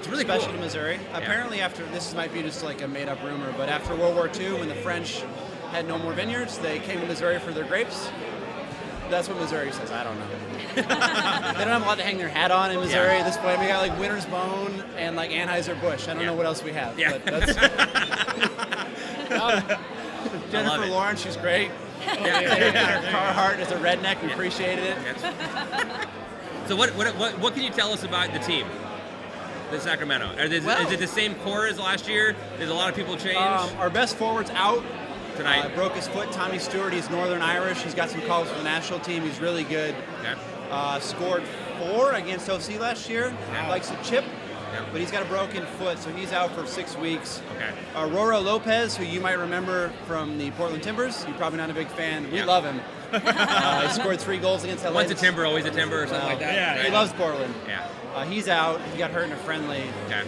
It's really especially cool. to Missouri. Apparently, after this might be just like a made-up rumor, but after World War II, when the French had no more vineyards, they came to Missouri for their grapes. That's what Missouri says. I don't know. They don't have a lot to hang their hat on in Missouri at this point. We got like Winter's Bone and like Anheuser-Busch. I don't know what else we have. Yeah. But that's Jennifer it. Lawrence, she's great. Carhartt is a redneck. We appreciated it. So what can you tell us about the team? The Sacramento. Is it the same core as last year? Did a lot of people change Our best forward's out. tonight? Broke his foot. Tommy Stewart, he's Northern Irish. He's got some calls for the national team. He's really good. Okay. Scored 4 against OC last year. Yeah. Likes to chip, Yeah. but he's got a broken foot, so he's out for 6 weeks. Okay. Roro Lopez, who you might remember from the Portland Timbers. You're probably not a big fan. We Yeah. love him. He scored 3 goals against LA. Once a Timber, always a Timber, or something like that. Yeah. He Right? loves Portland. Yeah. He's out. He got hurt in a friendly. Okay.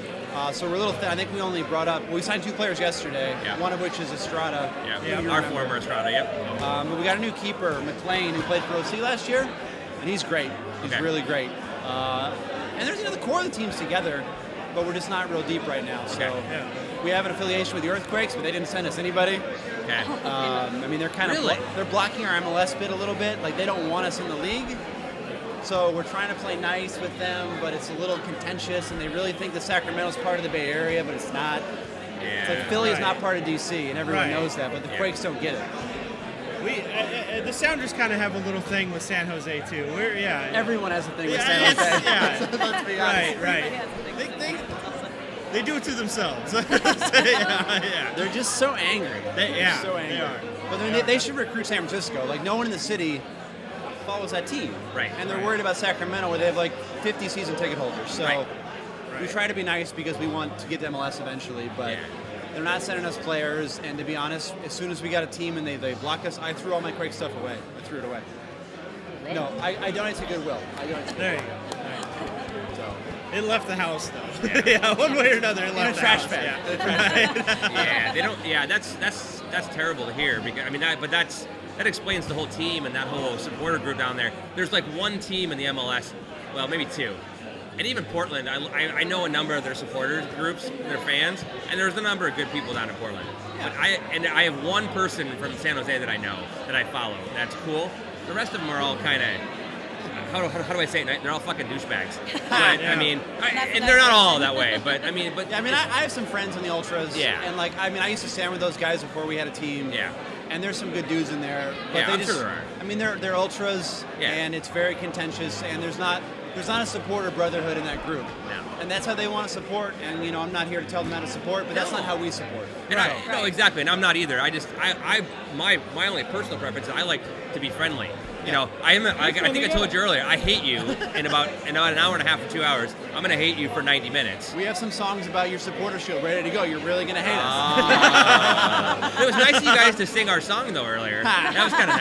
So we're a little thin. I think we only brought up. We signed 2 players yesterday. Yeah. One of which is Estrada. Yeah. who you Our remember. former Estrada. Yep. But we got a new keeper, McLean, who played for OC last year, and he's great. He's Okay. really great. And there's the core of the team's together, but we're just not real deep right now. So Okay. we have an affiliation with the Earthquakes, but they didn't send us anybody. Okay. I mean, they're kind Really? of they're blocking our MLS bid a little bit. Like they don't want us in the league. So we're trying to play nice with them, but it's a little contentious, and they really think that Sacramento's part of the Bay Area, but it's not. It's like Philly is not part of DC, and everyone Right. knows that, but the Quakes don't get it. The Sounders kind of have a little thing with San Jose too. Everyone has a thing with Yeah, San it's- Jose. yeah. Let's be honest. Right. They do it to themselves. yeah. They're just so angry. They're so angry. they are. But I mean, they should recruit San Francisco. Like no one in the city follows that team. Right. And they're worried about Sacramento, where they have like 50 season ticket holders. So Right. we try to be nice because we want to get to MLS eventually, but. Yeah. They're not sending us players, and to be honest, as soon as we got a team and they block us, I threw all my Quake stuff away. I threw it away. No, I donate to Goodwill. There you go. It left the house though. Yeah, one way or another, it left a the trash house. bag. Yeah. Yeah, they don't. Yeah, that's terrible to hear. Because I mean, that explains the whole team and that whole supporter group down there. There's like one team in the MLS, well, maybe 2, and even Portland. I know a number of their supporters groups, their fans, and there's a number of good people down in Portland. But I have one person from San Jose that I know that I follow. That's cool. The rest of them are all kind of. How do I say it? They're all fucking douchebags. But I mean, and they're not all that way. But I mean, I have some friends in the Ultras. Yeah. And like, I mean, I used to stand with those guys before we had a team. Yeah. And there's some good dudes in there. But Yeah, they I'm just, sure there are. I mean, they're Ultras, Yeah. and it's very contentious, and there's not a supporter brotherhood in that group. No. And that's how they want to support. And I'm not here to tell them how to support, but that's not how we support. And no, exactly, and I'm not either. My only personal preference is I like to be friendly. I think I told you earlier. I hate you in about an hour and a half to 2 hours. I'm gonna hate you for 90 minutes. We have some songs about your supporter shield ready to go. You're really gonna hate us. It was nice of you guys to sing our song though earlier. That was kind of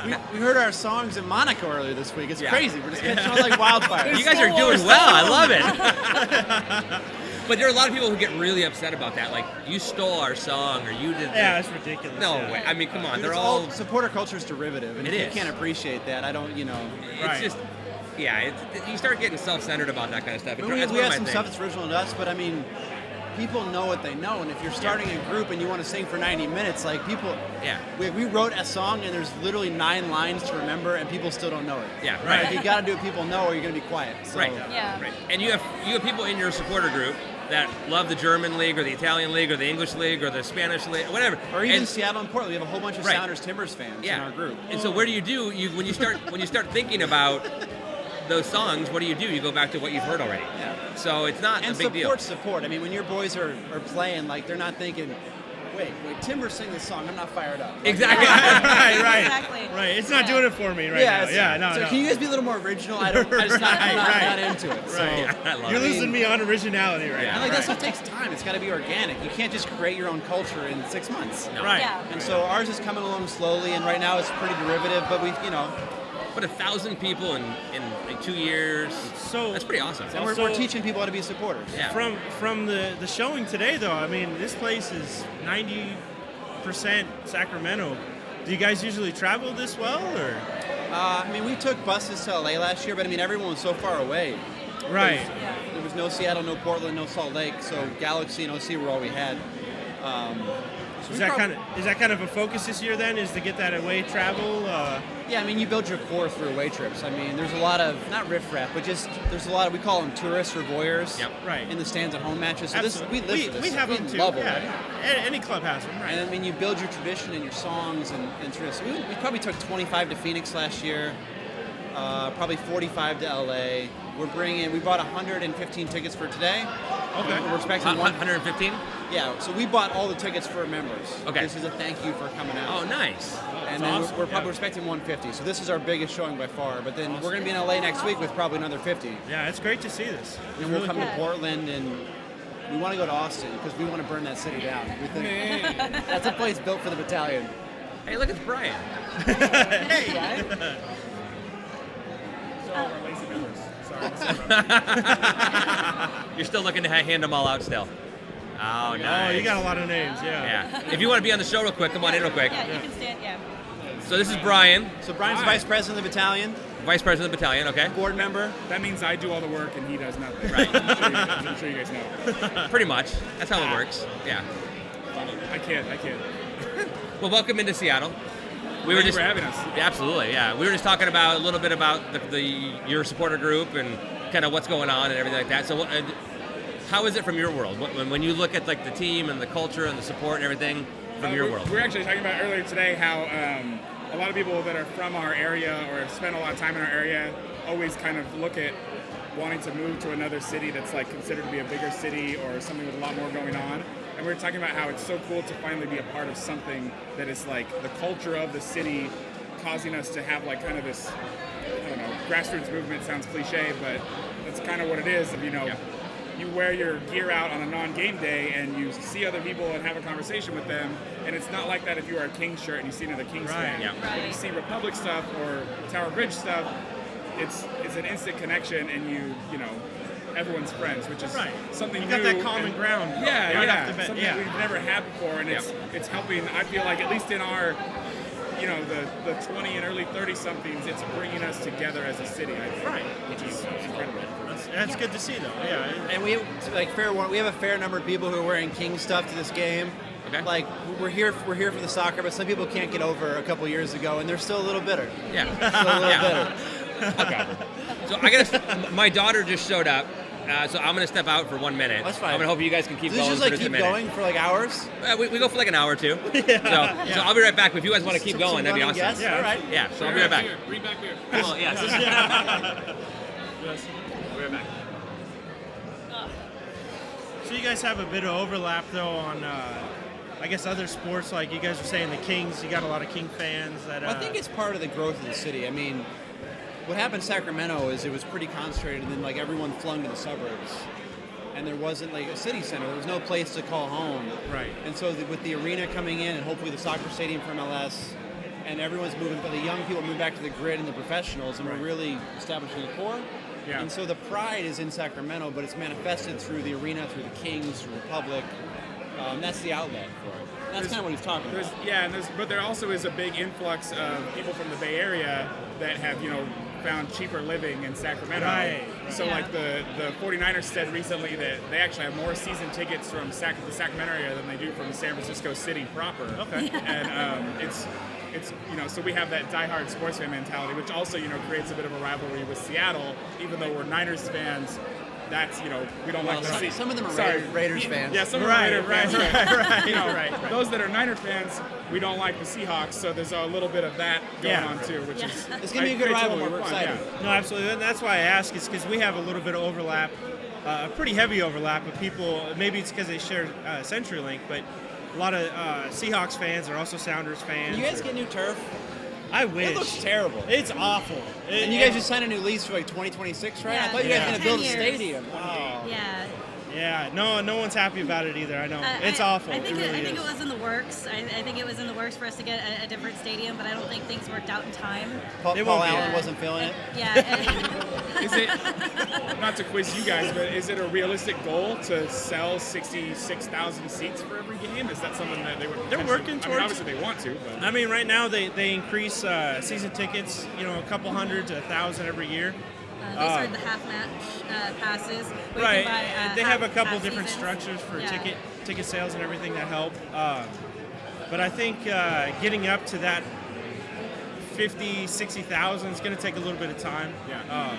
nice. We heard our songs in Monaco earlier this week. It's Yeah. crazy. We're just catching on like wildfire. You guys are doing well. I love it. But there are a lot of people who get really upset about that. Like, you stole our song, or you did. Yeah, it's ridiculous. No yeah. way. I mean, come on. Dude, They're it's all. supporter culture is derivative, and It if is. you can't appreciate that, I don't. It's Right. just. Yeah, you start getting self-centered about that kind of stuff. We It's have one of some my stuff things. that's original to us, but I mean, people know what they know, and if you're starting a group and you want to sing for 90 minutes, like people, we wrote a song and there's literally 9 lines to remember, and people still don't know it. Yeah, right. Like, you got to do what people know, or you're going to be quiet. So. Right. Yeah. Right. And you have people in your supporter group that love the German league or the Italian league or the English league or the Spanish league, whatever. Or even and, Seattle and Portland. We have a whole bunch of Sounders Timbers fans in our group. And so, what do you do? When you start thinking about those songs, what do? You go back to what you've heard already. Yeah. So it's not and a big deal. Support. I mean, when your boys are playing, like, they're not thinking, wait, Timber sing this song, I'm not fired up. Like, Exactly. right. Exactly. Right. It's not doing it for me right now. Yeah. No. So can you guys be a little more original? I'm just not into it. So, I You're love it. losing me on originality right Yeah. now. and that stuff takes time. It's got to be organic. You can't just create your own culture in 6 months. No. Right. Yeah. And so ours is coming along slowly, and right now it's pretty derivative, but we've, But 1,000 people in like 2 years. So That's pretty awesome. and we're teaching people how to be supporters. Yeah. From the showing today, though, I mean, this place is 90% Sacramento. Do you guys usually travel this well, or? I mean, we took buses to LA last year, but I mean, everyone was so far away. Right. There was no Seattle, no Portland, no Salt Lake, so Galaxy and OC were all we had. Is that kind of a focus this year then? Is to get that away travel? Yeah, I mean, you build your core through away trips. I mean, there's a lot of, not riffraff, but just, there's a lot of, we call them tourists or voyeurs. Yep. Right. In the stands at home matches. So Absolutely. we live for this. We have them too. Love it. Yeah. Any club has them, right? And I mean, you build your tradition and your songs and tradition. We probably took 25 to Phoenix last year, probably 45 to LA. We bought 115 tickets for today. Okay. We're expecting 115? Yeah, so we bought all the tickets for members. Okay. This is a thank you for coming out. Oh, nice. And then we're probably expecting 150. So this is our biggest showing by far. But then we're going to be in LA next week with probably another 50. Yeah, it's great to see this. And we'll come to Portland, and we want to go to Austin because we want to burn that city down. We think that's a place built for the battalion. Hey, look, it's Brian. Hey, You're still looking to hand them all out still. Oh, nice. Oh, you got a lot of names, Yeah. If you want to be on the show real quick, come on in real quick. Yeah, you can stand. Yeah. So this is Brian, So Brian's vice president of the battalion, Vice President of the Battalion, okay? board member. That means I do all the work and he does nothing. Right. I'm sure you guys know. Pretty much. That's how it works. Yeah. I can't. Well, welcome into Seattle. Thank you for having us. Yeah, absolutely, yeah. We were just talking about a little bit about your supporter group and kind of what's going on and everything like that. So how is it from your world? When you look at like the team and the culture and the support and everything from your world? We were actually talking about earlier today how a lot of people that are from our area or have spent a lot of time in our area always kind of look at wanting to move to another city that's like considered to be a bigger city or something with a lot more going on. And we were talking about how it's so cool to finally be a part of something that is like the culture of the city, causing us to have like kind of this, I don't know, grassroots movement sounds cliche, but that's kind of what it is. You wear your gear out on a non-game day and you see other people and have a conversation with them, and it's not like that if you wear a Kings shirt and you see another Kings fan. Yeah. When you see Republic stuff or Tower Bridge stuff, it's an instant connection, and everyone's friends, which is something You new. got that common ground. Something we've never had before, and it's helping. I feel like at least in our, the 20 and early 30-somethings, it's bringing us together as a city, I think, which is incredible. That's good to see, though. Yeah. And we have a fair number of people who are wearing King stuff to this game. Okay. Like we're here for the soccer, but some people can't get over a couple years ago, and they're still a little bitter. Yeah. Still a little bitter. Okay. So my daughter just showed up, so I'm gonna step out for 1 minute. That's fine. I'm gonna hope you guys can keep Does going this for just just a keep minute. going for like hours? We go for like an hour or two. So I'll be right back. But if you guys want to keep going, that'd be awesome. Yes? Yeah. All right. Yeah. So I'll be right back. Bring back beer. Well, yes. We're back. So you guys have a bit of overlap, though, on, I guess, other sports. Like you guys were saying, the Kings, you got a lot of King fans. That Well, I think it's part of the growth of the city. I mean, what happened in Sacramento is it was pretty concentrated, and then like everyone flung to the suburbs, and there wasn't like a city center. There was no place to call home. Right. And so with the arena coming in, and hopefully the soccer stadium from MLS, and everyone's moving, but the young people move back to the grid and the professionals, and we're really establishing a core. Yeah. And so the pride is in Sacramento, but it's manifested through the arena, through the Kings, through Republic. That's the outlet for it. And that's kind of what he's talking about. But there also is a big influx of people from the Bay Area that have, found cheaper living in Sacramento. Right. So like the 49ers said recently that they actually have more season tickets from the Sacramento area than they do from San Francisco City proper. Okay. And it's so we have that diehard sports fan mentality, which also creates a bit of a rivalry with Seattle, even though we're Niners fans. That's we don't like to see. Some of them are Raiders fans. Yeah, some of them are Raiders fans. Right. Those that are Niner fans, we don't like the Seahawks, so there's a little bit of that going on too, which is it's gonna be a good rivalry. We're excited. Yeah. No, absolutely, and that's why I ask. Is because we have a little bit of overlap, a pretty heavy overlap of people. Maybe it's because they share CenturyLink, but a lot of Seahawks fans are also Sounders fans. You guys get new turf? I wish. It looks terrible. It's awful. And you guys just signed a new lease for like 2026, right? Yeah. I thought you guys were going to build a 10 years. stadium. Wow. Yeah. Yeah, no one's happy about it either. I know it's awful. I think it really I think is. it was in the works. I think it was in the works for us to get a different stadium, but I don't think things worked out in time. Paul It won't be. Allen wasn't feeling it. Yeah. Is it, not to quiz you guys, but is it a realistic goal to sell 66,000 seats for every game? Is that something that they would? They're working I mean, towards- obviously they want to, but I mean, right now they increase season tickets, a couple hundred to 1,000 every year. They started the half match passes. Where Right. You can buy, They have a couple half different seasons. structures for Yeah. ticket sales and everything that help. But I think getting up to that 50, 60,000 is going to take a little bit of time. Yeah.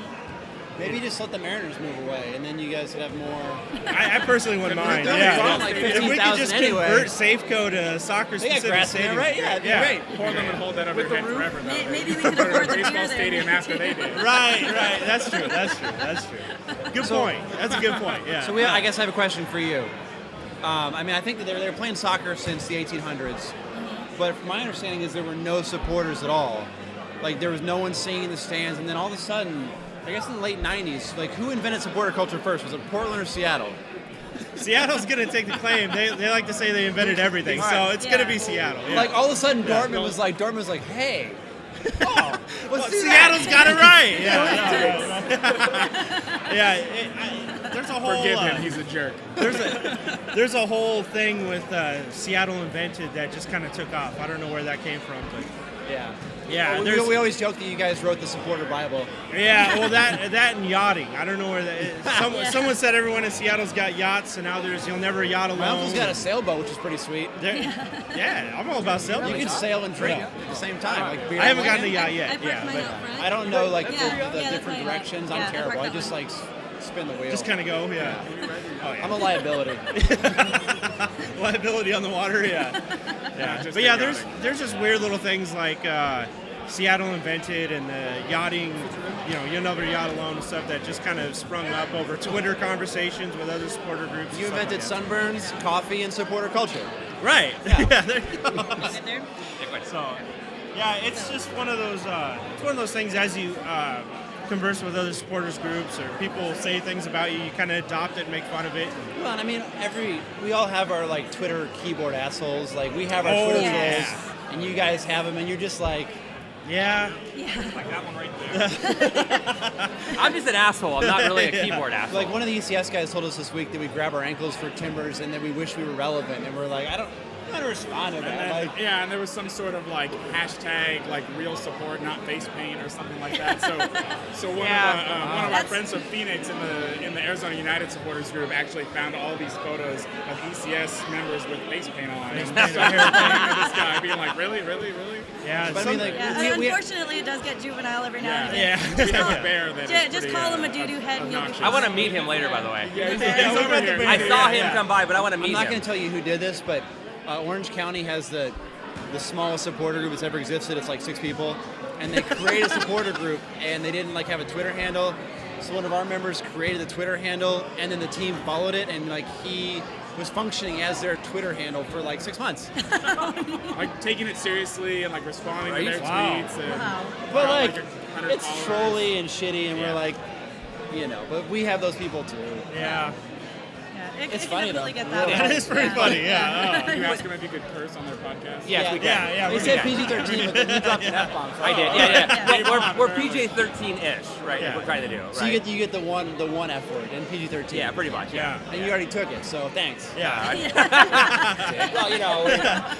Maybe just let the Mariners move away, and then you guys would have more. I personally wouldn't mind. They're Yeah. only like If we could 15,000 just anyway. convert Safeco to They soccer-specific got grass in there, stadium. right? Yeah, it'd be great. Portland would hold that over your head forever. Though. Maybe we could afford the baseball beer stadium there. after they did. Right. That's true. Good point. That's a good point. Yeah. So I guess I have a question for you. I mean, I think that they're playing soccer since the 1800s, but from my understanding is there were no supporters at all. Like there was no one singing in the stands, and then all of a sudden, I guess in the late 90s, like who invented supporter culture first? Was it Portland or Seattle? Seattle's going to take the claim. They like to say they invented everything, so it's going to be Seattle. Yeah. Like all of a sudden, Dortmund was like, hey, well, Seattle's got it right. There's a whole. Forgive him, he's a jerk. There's a whole thing with Seattle invented that just kind of took off. I don't know where that came from, but yeah. there's We always joke that you guys wrote the supporter Bible. well that and yachting. I don't know where that is. Someone said everyone in Seattle's got yachts, and now you'll never yacht alone. My uncle's got a sailboat, which is pretty sweet. I'm all about sailboats. You can sail and drink at the same time. Like beer I haven't and gotten a wine. yacht yet. I parked mine out front. I don't know like the that's different mine. directions. Yeah, I'm I terrible. parked I that just one. like spin the wheel. Just kind of go, yeah. Oh, yeah. I'm a liability. Liability on the water, yeah. Just But yeah, chaotic. there's just weird little things like Seattle invented and the yachting, you'll never yacht alone and stuff that just kind of sprung up over Twitter conversations with other supporter groups. You and stuff invented like sunburns, coffee, and supporter culture. that. Right. Yeah. There you go. Get there? So, yeah, it's just one of those things as you converse with other supporters groups or people say things about you kind of adopt it and make fun of it. Well, and I mean, we all have our like Twitter keyboard assholes. Like we have our Twitter yes. trolls, and you guys have them, and you're just like, Yeah. Like that one right there. I'm just an asshole. I'm not really a keyboard asshole. like one of the ECS guys told us this week that we grab our ankles for timbers, and that we wish we were relevant, and we're like, I don't want to respond to that. Like, Yeah, and there was some sort of like hashtag like real support, not face paint or something like that. So one of our friends from Phoenix in the Arizona United supporters group actually found all these photos of ECS members with face paint on. And so this guy being like, really? Yeah. but I mean, like, Yeah, we unfortunately, it does get juvenile every now and again. Yeah. We have a bear that is Just pretty, call him a doo-doo head and you'll be obnoxious. I want to meet him later, by the way. Yeah, he's we're over at the here. I saw him come by, but I want to meet I'm not him. going to tell you who did this, but Orange County has the smallest supporter group that's ever existed. It's like 6 people, and they created a supporter group, and they didn't like have a Twitter handle. So one of our members created the Twitter handle, and then the team followed it, and like he was functioning as their Twitter handle for like 6 months. Like taking it seriously and like responding to their Wow. tweets. And, But got, like, 100 it's followers. trolly and shitty, and Yeah. we're like, but we have those people too. Yeah. It's it funny, can definitely though. get that Yeah, way. it is pretty funny. Yeah. Did you ask him if you could curse on their podcast? Yes, we can. Yeah. They we said can. PG-13, but then you dropped an F-bomb. So I did. Yeah. Well, we're PJ-13-ish, right? Yeah. We're trying to do, right? So you get the one F word and PG-13. yeah, pretty much. Yeah. And you already took it, so thanks. Yeah. Well, you know.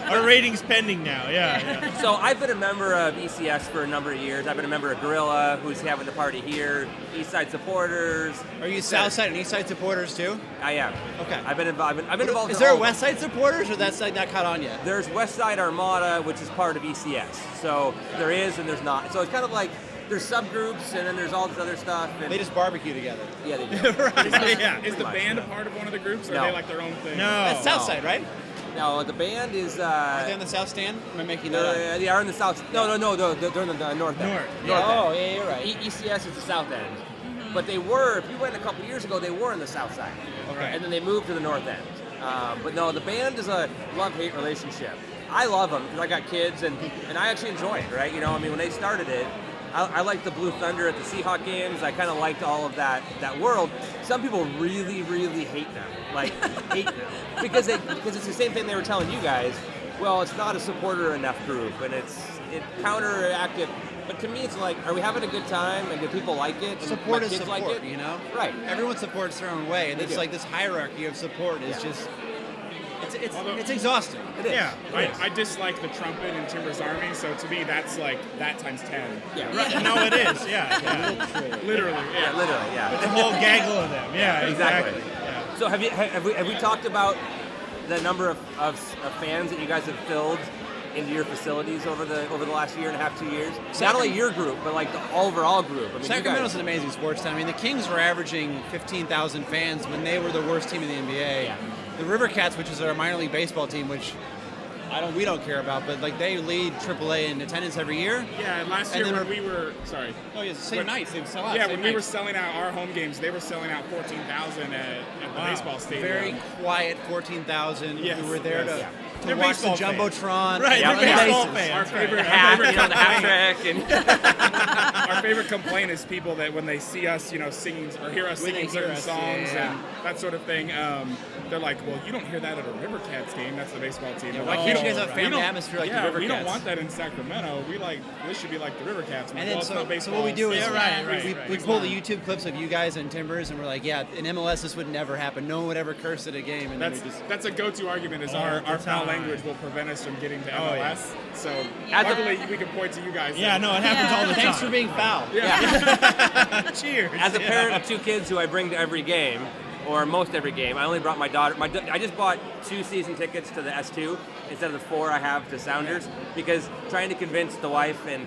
Our rating's pending now. Yeah. So I've been a member of ECS for a number of years. I've been a member of Gorilla, who's having the party here. Eastside supporters. Are you Southside and Eastside supporters too? I am. Okay. I've been involved. I've been involved. Is in there all a of them. West Side supporters, or that's like not caught on yet? There's West Side Armada, which is part of ECS. So there is and there's not. So it's kind of like there's subgroups and then there's all this other stuff. And They just barbecue together. yeah, they do. Yeah. Is the much, band yeah. a part of one of the groups, or No. are they like their own thing? No. That's Southside, right? No, the band is. Are they on the South Stand? Am I making that up? They are in the south. No, they're in the north end. North. Oh, yeah, you're right. ECS is the south end. But they were, if you went a couple years ago, they were in the south side. Okay. And then they moved to the north end. But no, the band is a love-hate relationship. I love them because I got kids and I actually enjoy it, right? You know, I mean, when they started it, I liked the Blue Thunder at the Seahawk games. I kind of liked all of that world. Some people really, really hate them. Like, hate them. Because it's the same thing they were telling you guys. Well, it's not a supporter enough group, and it's counteractive. But to me, it's like, are we having a good time, and do people like it? And Support my is kids support, like it? you know? Right. Everyone supports their own way, and They it's do. like this hierarchy of support is Yeah. just, it's Although- exhausting. It is. Yeah. I dislike the trumpet in Timber's Army, so to me that's like that times 10. Yeah. Right. No, it is. Yeah. Literally, Yeah, literally, yeah. The whole gaggle of them. Yeah. Exactly. Yeah. So have we talked about the number of fans that you guys have filled into your facilities over the last year and a half, 2 years? Not only your group, but like the overall group. I mean, Sacramento's you an guys, amazing sports town. I mean, the Kings were averaging 15,000 fans when they were the worst team in the NBA. Yeah. The River Cats, which is our minor league baseball team, which we don't care about, but like they lead AAA in attendance every year. Yeah, and last And year then when we were Oh yeah, it's the same When- nights. They sell out. yeah, same when we were nights. selling out our home games, they were selling out 14,000 at the baseball stadium. Very quiet 14,000 Yes, who were there yes. to They're watch the baseball fans. Jumbotron. Right. Yeah, They're yeah. baseball Faces. fans. Our favorite, hat, our you know, favorite the hat complaint, trick, and our favorite complaint is people that when they see us, you know, singing or hear us When they singing hear certain us, songs yeah. and that sort of thing, they're like, well, you don't hear that at a River Cats game. That's the baseball team. They're Why like, can't "We you guys don't- have we family don't- atmosphere like the yeah, River we don't Cats?" want that in Sacramento. We like this should be like the River Cats. And then Well, it's not so baseball. what we do is Yeah, right, we pull the YouTube clips of you guys and Timbers, and we're like, yeah, in MLS this would never happen. No one would ever curse at a game. And then That's a go-to argument. Is All our the foul time. language will prevent us from getting to Oh, yeah. MLS. So As a- luckily we can point to you guys. Yeah. No, it happens all the time. thanks for being foul. Cheers. as a parent of two kids who I bring to every game, or most every game, I only brought my daughter. I just bought 2 season tickets to the S2 instead of the 4 I have to Sounders, because trying to convince the wife and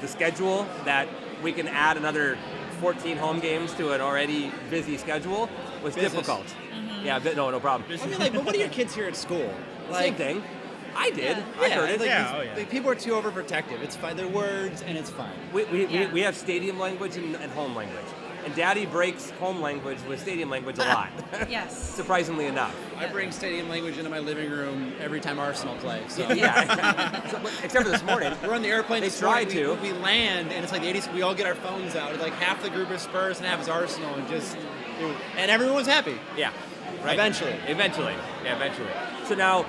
the schedule that we can add another 14 home games to an already busy schedule was Business. difficult. Yeah, no problem. I mean, like, but what do your kids here at school? Same thing. I did. I Yeah, heard it. like, Yeah, these- oh, yeah. like, people are too overprotective. It's fine. They're words, and it's fine. We have stadium language and home language. And Daddy breaks home language with stadium language a lot. Yes. Surprisingly enough. I bring stadium language into my living room every time Arsenal play. So Yeah. So, except for this morning. we're on the airplane. They this tried morning, to. We land, and it's like the 80s. We all get our phones out. Like half the group is Spurs and half is Arsenal, and and everyone's happy. Yeah. Right. Eventually. Yeah, eventually. So now,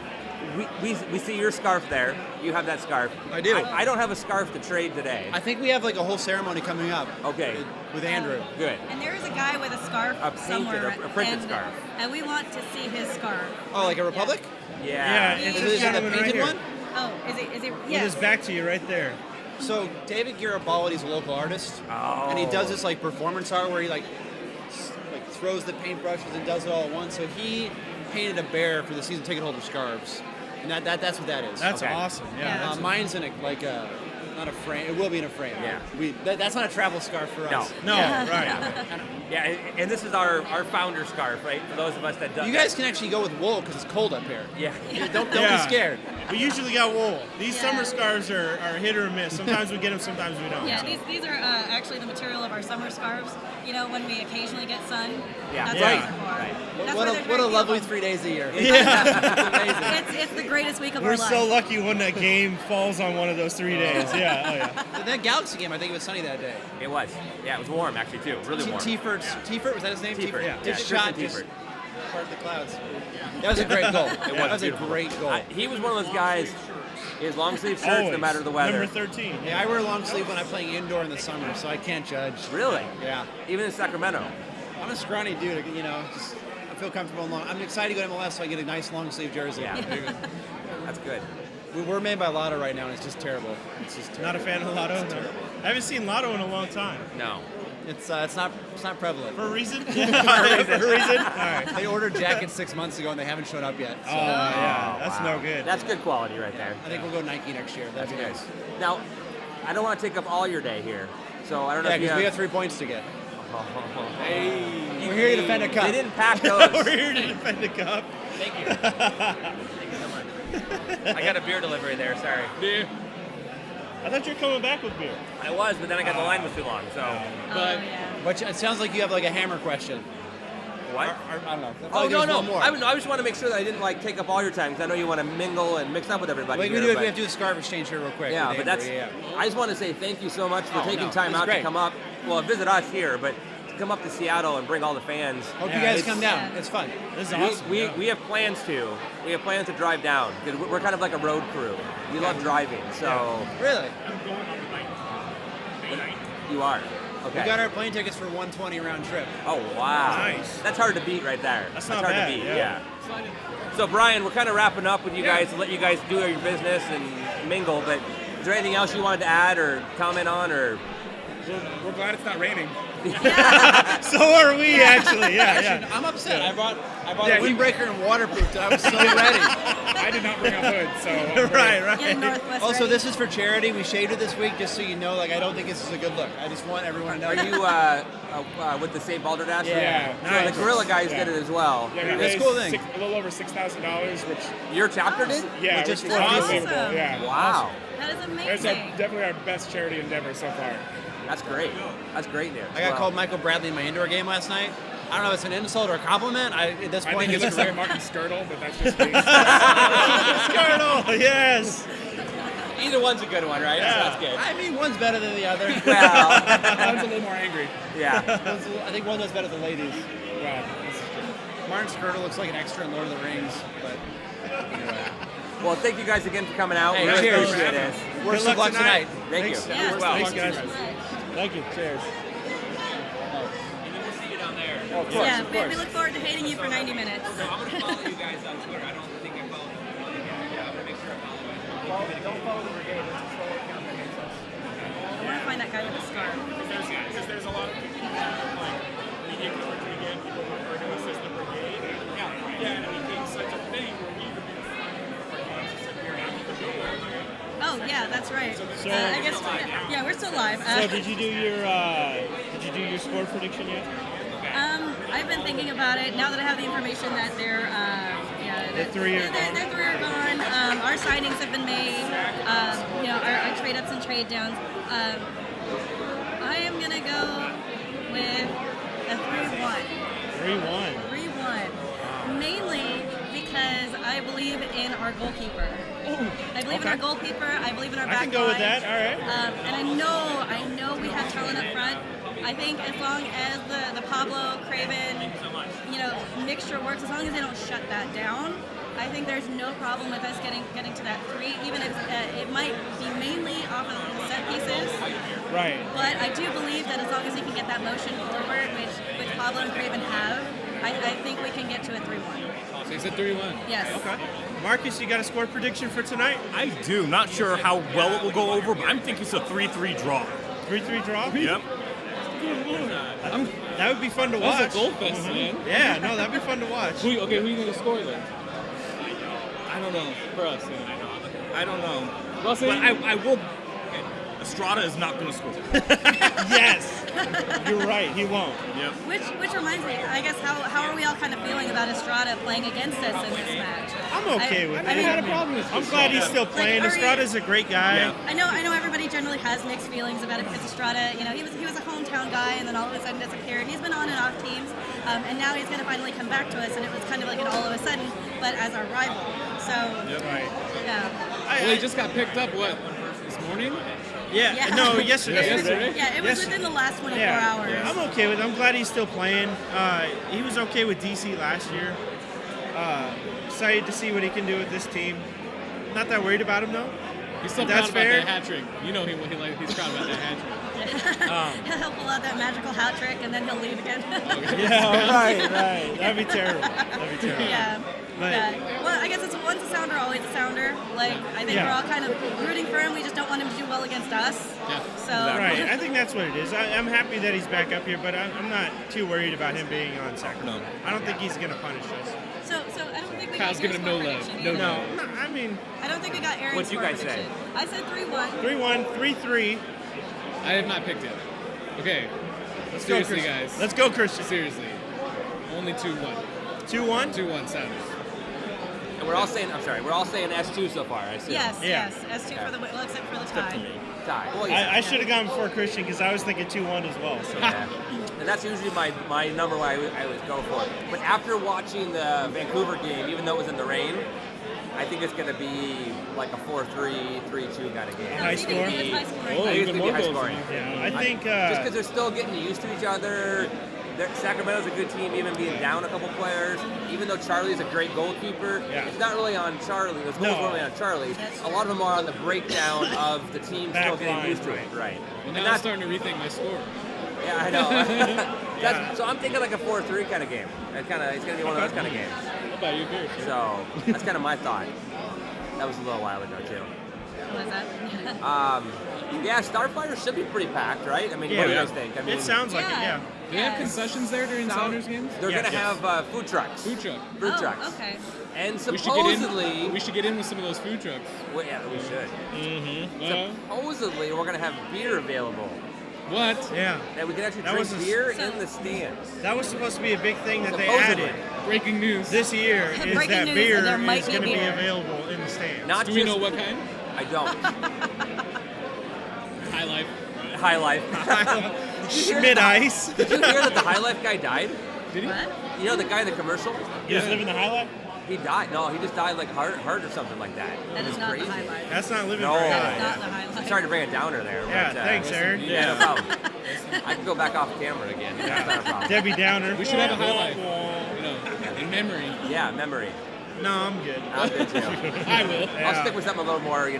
we see your scarf there. You have that scarf. I do. I don't have a scarf to trade today. I think we have like a whole ceremony coming up. Okay. With Andrew. Good. And there is a guy with a scarf A painted, somewhere. a printed and, scarf. And we want to see his scarf. Oh, like a Republic? Yeah. Yeah, it's Is this it the gentleman right painted here. one? Oh, is it? With Yes. his back to you right there. So David Garibaldi's a local artist, Oh. and he does this like performance art where he like throws the paintbrushes and does it all at once. So he painted a bear for the season ticket holder scarves, and that's what that is. That's Okay. awesome. Yeah. Yeah. That's Mine's in not a frame. It will be in a frame. Yeah. That's not a travel scarf for us. No. right. Yeah, and this is our founder scarf, right? For those of us that don't. You guys can actually go with wool because it's cold up here. Yeah. Don't Yeah. be scared. We usually got wool. These Yeah. summer scarves are hit or miss. Sometimes we get them, sometimes we don't. Yeah, so. these are actually the material of our summer scarves. You know, when we occasionally get sun. Yeah. That's Right. what they're for. Right. That's What why a they're what a very lovely beautiful. 3 days a year. Yeah. It's the greatest week of We're our so life. lucky when that game falls on one of those 3 days. Yeah. Oh, yeah. That Galaxy game, I think it was sunny that day. It was. Yeah, it was warm actually too. Really warm. Tiefert, was that his name? Tiefert, yeah. Just Yeah, shot Tristan just Tiefert. part the clouds. That was a great goal. That was a great goal. He was one of those guys. His long sleeve shirts, no Always. matter the weather. Number 13. Yeah, I wear long sleeve when I'm playing indoor in the summer, so I can't judge. Really? Yeah. Even in Sacramento. I'm a scrawny dude, you know. Just I feel comfortable in long. I'm excited to go to MLS, so I get a nice long sleeve jersey. Yeah. That's good. We're made by Lotto right now, and it's just terrible. It's just terrible. Not a fan of Lotto? No. I haven't seen Lotto in a long time. No. It's not prevalent. For a reason? For a reason? All right. They ordered jackets 6 months ago, and they haven't shown up yet. So yeah. That's Wow. no good. That's good quality right there. I think we'll go Nike next year. That'd be good. nice. Now, I don't want to take up all your day here, so I don't know Yeah, if you because we have... got 3 points to get. Hey. We're here to defend a cup. They didn't pack those. We're here to defend the cup. Thank you. Thank you so much. I got a beer delivery there, sorry. Beer. I thought you were coming back with beer. I was, but then I got the line was too long, so... But yeah. But it sounds like you have like a hammer question. What? I don't know. Oh, no. One more. I just want to make sure that I didn't like take up all your time, because I know you want to mingle and mix up with everybody. Wait, here, we but- have to do a scarf exchange here real quick. Yeah, with but Andrew, that's. yeah. I just want to say thank you so much for taking no, time it was out great. to come up. Well, visit us here, but to come up to Seattle and bring all the fans. Hope Yeah, you guys it's- come down. It's fun. This is awesome. We have plans to. We have plans to drive down, because we're kind of like a road crew. We love driving, so Really? you are. Okay. We got our plane tickets for 120 round trip. Oh wow! Nice. That's hard to beat right there. That's not hard bad, to beat. yeah. So Brian, we're kind of wrapping up with you guys to let you guys do your business and mingle. But is there anything else you wanted to add or comment on, or? We're glad it's not raining. So are we, actually. Yeah. I'm upset. I brought Yeah, a windbreaker and waterproofed, and I was so ready. I did not bring a hood, so I'm ready. Right. Get Northwest Also, ready. this is for charity. We shaved it this week, just so you know. Like, I don't think this is a good look. I just want everyone to know. Are you with the St. Balderdash? Yeah. So Nice. the Gorilla guys Yeah. did it as well. Yeah, we That's raised a cool thing. a little over $6,000, which Your chapter did? yeah, Which is which is for unbelievable. Awesome. Yeah. Wow. That is It's amazing. definitely our best charity endeavor so far. That's great. That's great news. I got Wow. called Michael Bradley in my indoor game last night. I don't know if it's an insult or a compliment. At this I point, think he it's looks like Martin Skirtle, but that's just me. Skirtle, yes. Either one's a good one, right? Yeah. So that's good. I mean, one's better than the other. Well, One's a little more angry. yeah. I think one does better than ladies. Wow. Martin Skirtle looks like an extra in Lord of the Rings, but Well, thank you guys again for coming out. Hey, We really cheers. appreciate it. worst luck of luck tonight. tonight. Thank Thanks. you. Yeah. As well. Thanks, Thank you guys. so much. Thank you. Cheers. We'll see you down there. Yeah, we look forward to hating you for 90 minutes. I'm going to follow you guys on Twitter. I don't think I follow you. Yeah, I'm going to make sure I follow you. Don't follow the brigade. It's a solo account that hates us. I want to find that guy with the scarf. Because there's a lot of people that like media coverage we get, people refer to us as the brigade. Yeah, and it became such a thing where we would be it's like we're not the brigade. Oh yeah, that's right. So- I guess yeah, we're still live. So did you do your score prediction yet? I've been thinking about it now that I have the information that they're The three are they're three are gone. Our signings have been made. Our trade ups and trade downs. I am gonna go with a 3-1. 3-1. 3-1. Mainly because I believe in our goalkeeper. I believe in our goalkeeper. I believe in our back I can go with line. that. All right. And I know we have talent up front. I think as long as the Pablo, Craven, mixture works, as long as they don't shut that down, I think there's no problem with us getting to that 3, even if it might be mainly off of the set pieces. Right. But I do believe that as long as we can get that motion forward, which Pablo and Craven have, I think we can get to a 3-1. So you said 3-1. Yes. Okay. Marcus, you got a score prediction for tonight? I do. Not sure how well it will go over, but I'm thinking it's a 3-3 draw. 3-3 draw? Yep. That would be fun to watch. That's a goal fest, man. Yeah, no, that'd be fun to watch. Who you going to score then? I don't know. For us, yeah. I don't know. Well, But I will. Estrada is not going to score. Yes. You're right, he won't. Yep. Which reminds me, I guess how are we all kind of feeling about Estrada playing against us in this match? I'm okay with I it. mean, had a problem with I'm glad he's still playing. Like, are we- Estrada's a great guy. Yeah. I know everybody generally has mixed feelings about it because Estrada, he was a hometown guy and then all of a sudden disappeared. He's been on and off teams, and now he's going to finally come back to us, and it was kind of like an all of a sudden, but as our rival. So Right. yeah, Well, he just got picked up, this morning? Yeah. No, yesterday. Yeah, it was within the last 24 hours. Yeah, I'm okay with it. I'm glad he's still playing. He was okay with DC last year. Excited to see what he can do with this team. Not that worried about him though. He's still proud about that hat trick. You know he's proud about that hat trick. He'll pull out that magical hat trick and then he'll leave again. Yeah, right. That'd be terrible. Yeah. But well, I guess it's once a sounder, always a sounder. Like, I think we're all kind of rooting for him. We just don't want him to do well against us. Yeah. So. Right. I think that's what it is. I'm happy that he's back up here, but I'm not too worried about him being on Sacramento. I don't think he's going to punish us. So I don't think we Kyle's got giving him no love. No. I mean, I don't think we got Aaron's What'd you guys prediction. I said 3-1. 3-1, 3-3. I have not picked it. Okay. Let's Seriously, go, Christian. guys. Let's go, Christian. Seriously. Only 2-1. 2-1? 2-1 Sounders. And we're all saying S2 so far, I assume. Yes. S2 for the win, except for the tie. Tie. Well, yeah. I should have gone before Christian because I was thinking 2-1 as well. So. Yeah. And that's usually my number I always go for. But after watching the Vancouver game, even though it was in the rain, I think it's going to be like a 4-3, 3-2 kind of game. High score? I think it's Oh, going to even be more high goals. scoring. Yeah, I think Just because they're still getting used to each other. Sacramento's a good team, even being down a couple players. Even though Charlie's a great goalkeeper, it's not really on Charlie. Those goals weren't really on Charlie. A lot of them are on the breakdown of the team still getting used to it. Right. Well, now I'm starting to rethink my score. Yeah, I know. So I'm thinking like a 4-3 kind of game. It's going to be one of those kind of games. How about you, Pierce? So that's kind of my thought. That was a little while ago, too. What was that? Yeah, Starfire should be pretty packed, right? I mean, what do you guys think? I mean, it sounds like it, yeah. Do they have concessions there during Sounders games? They're going to have food trucks. Food truck. Food trucks. Okay. And supposedly... We should get in with some of those food trucks. Well, yeah, we should. Mm-hmm. Supposedly, we're going to have beer available. What? Yeah. That we can actually drink beer in the stands. That was supposed to be a big thing that they Supposedly. added Breaking news. this year is Breaking that news, beer there might is be going to be beer. available in the stands. Do we know what kind? I don't. High Life. High Life. Schmidt Ice. Did you hear that the High Life guy died? Did he? What? You know the guy in the commercial? You just live in the highlight? He died. No, he just died like heart or something like that. That It is was not crazy. the highlight. That's not living No. very That high. is not the highlight. Sorry to bring it downer there. Yeah, but, thanks, Aaron. Yeah, no problem. I can go back off camera again. That's not a problem. Debbie Downer. We should have a High Life. You know, in memory. Yeah, memory. No, I'm good. I'm good too. I will. I'll stick with something a little more,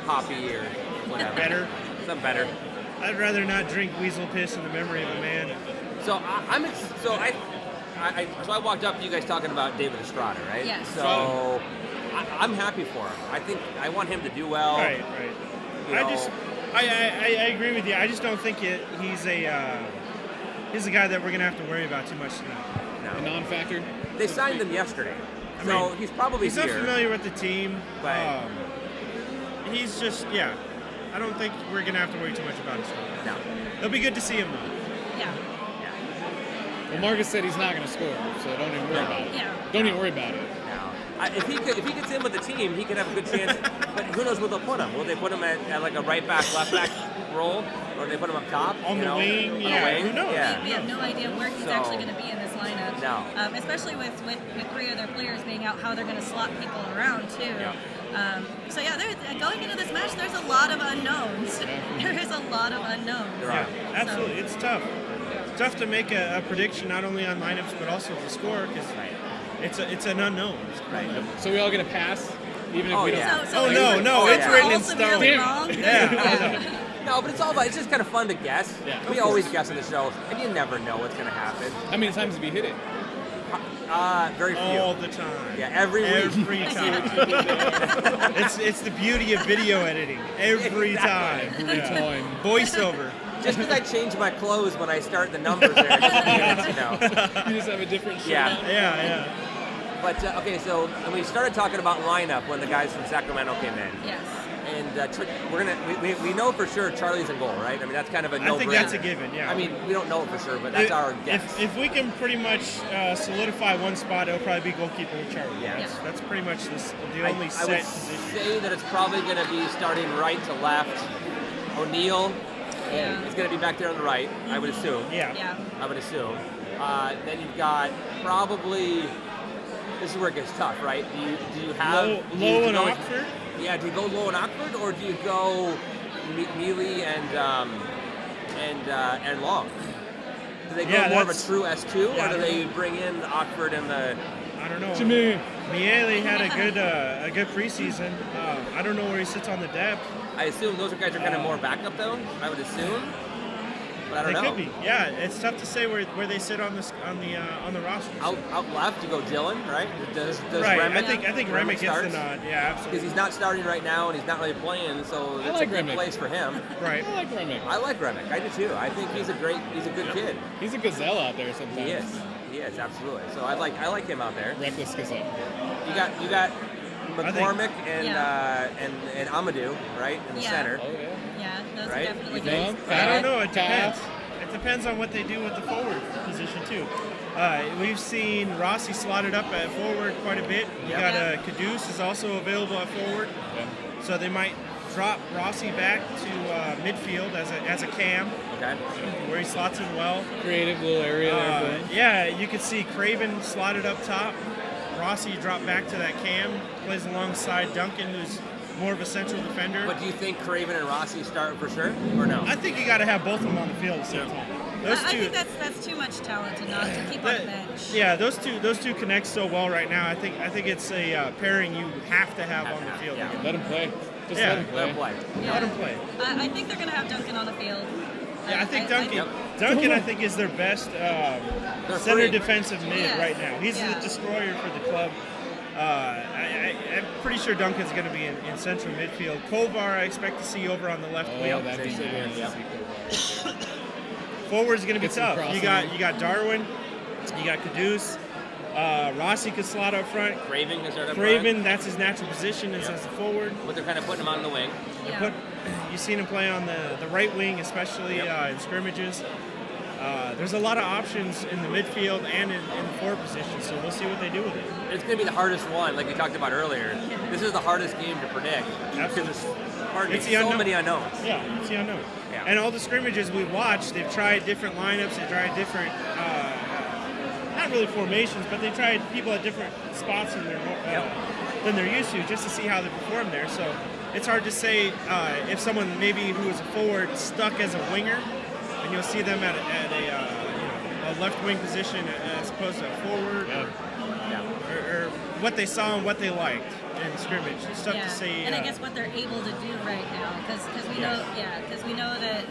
hoppy or whatever. Better. Something better. I'd rather not drink weasel piss in the memory of a man. So I walked up to you guys talking about David Estrada, right? Yes. So I'm happy for him. I want him to do well. Right. You I agree with you. I just don't think he's a guy that we're gonna have to worry about too much tonight. A non-factor. They signed him yesterday, so he's probably he's here. unfamiliar with the team. Right. He's just I don't think we're gonna have to worry too much about his stuff. No. It'll be good to see him though. Yeah. Well, Marcus said he's not going to score, so don't even worry about it. Yeah. Don't even worry about it. No. If he gets in with the team, he could have a good chance. But who knows where they'll put him? Will they put him at like a right back, left back role, or they put him up top? On the wing, On the yeah. wing? Who knows? Yeah. We have no idea where he's actually going to be in this lineup. No. Especially with three other players being out, how they're going to slot people around too. Yeah. Going into this match, there's a lot of unknowns. There is a lot of unknowns. Right. Absolutely, it's tough. It's tough to make a prediction not only on lineups but also the score because it's an unknown. Right. So we all get a pass, even if Oh, we don't. yeah. So no, if it's we're written all in stone. severely wrong, No, but it's just kind of fun to guess. Yeah. We always guess on the show, and you never know what's going to happen. How many times have you hit it? Very few. All the time. Yeah, every week. Every time. it's the beauty of video editing. Every Exactly. time. Every time. Voiceover. Just because I change my clothes when I start the numbers there, doesn't mean it's, You just have a different shirt Yeah. on? Yeah. But okay, so when we started talking about lineup when the guys from Sacramento came in, Yes. and we know for sure Charlie's in goal, right? I mean that's kind of a no-brainer. I think that's a given, yeah. I mean we don't know for sure, but that's our guess. If we can pretty much solidify one spot, it'll probably be goalkeeper with Charlie. Yeah. That's pretty much the only I set would position. say that it's probably going to be starting right to left. O'Neal, Yeah. it's going to be back there on the right, I would assume. Yeah. I would assume. Then you've got probably. This is where it gets tough, right? Do you have Low and go- Oxford? Yeah. Do you go Low and Oxford, or do you go Mealy and Long? Do they go Yeah, more of a that's- true S2, yeah, or do I they bring in Oxford and the? I don't know. Jimmy. Miele had a good preseason. I don't know where he sits on the depth. I assume those guys are kind of more backup though. I would assume, but I don't They know. could be. Yeah, it's tough to say where they sit on the roster. Out left, you go Dylan, right? Does right. Remick, I think Remick gets the starts? nod. Yeah, Because absolutely. he's not starting right now and he's not really playing, so it's like a good Remick. place for him. Right. I like Remick. I like Remick. I do too. I think he's a good kid. He's a gazelle out there sometimes. He is absolutely. So I like him out there. Reckless gazelle. You got McCormick and Yeah. and Amadou, right, in the Yeah. center. Oh yeah. Yeah, those Right? are definitely You good. think? I don't know. It Cal. depends. It depends on what they do with the forward position too. We've seen Rossi slotted up at forward quite a bit. You got Caduce is also available at forward, so they might drop Rossi back to midfield as a cam, Okay. where he slots in well. Creative little area there. Yeah, you could see Craven slotted up top. Rossi dropped back to that cam, plays alongside Duncan, who's more of a central defender. But do you think Craven and Rossi start for sure, or no? I think you got to have both of them on the field at the same time. Those I two, think that's too much talent to not to keep on the bench. yeah, those two connect so well right now. I think it's a pairing you have to have on the field. Yeah. again. Let him play. Just Yeah. let him Let him play. play. Yeah. Let him play. I think they're gonna have Duncan on the field. Yeah, I think Duncan. Yep. Duncan, I think, is their best center free. defensive mid Yes. right now. He's Yeah. the destroyer for the club. I'm pretty sure Duncan's going to be in central midfield. Kovar, I expect to see over on the left wing. Oh, that'd be Same here, nice. yeah. Forward's going to be Get some tough. You crossing. got Darwin, you got Caduce, Rossi could slot up front. Craven can start up Craven, front. that's his natural position as a forward. But they're kind of putting him on the wing. Yeah. You've seen him play on the right wing, especially in scrimmages. There's a lot of options in the midfield and in the forward position, so we'll see what they do with it. It's going to be the hardest one, like we talked about earlier. This is the hardest game to predict because it's hard. It's It's the so unknown. many unknowns. Yeah, it's the unknown. Yeah. And all the scrimmages we watched, they've tried different lineups, they tried different, not really formations, but they tried people at different spots in their than they're used to, just to see how they perform there. So it's hard to say if someone maybe who is a forward stuck as a winger, and you'll see them at a left wing position as opposed to a forward, or what they saw and what they liked in scrimmage. It's tough to say. And I guess what they're able to do right now, because we know that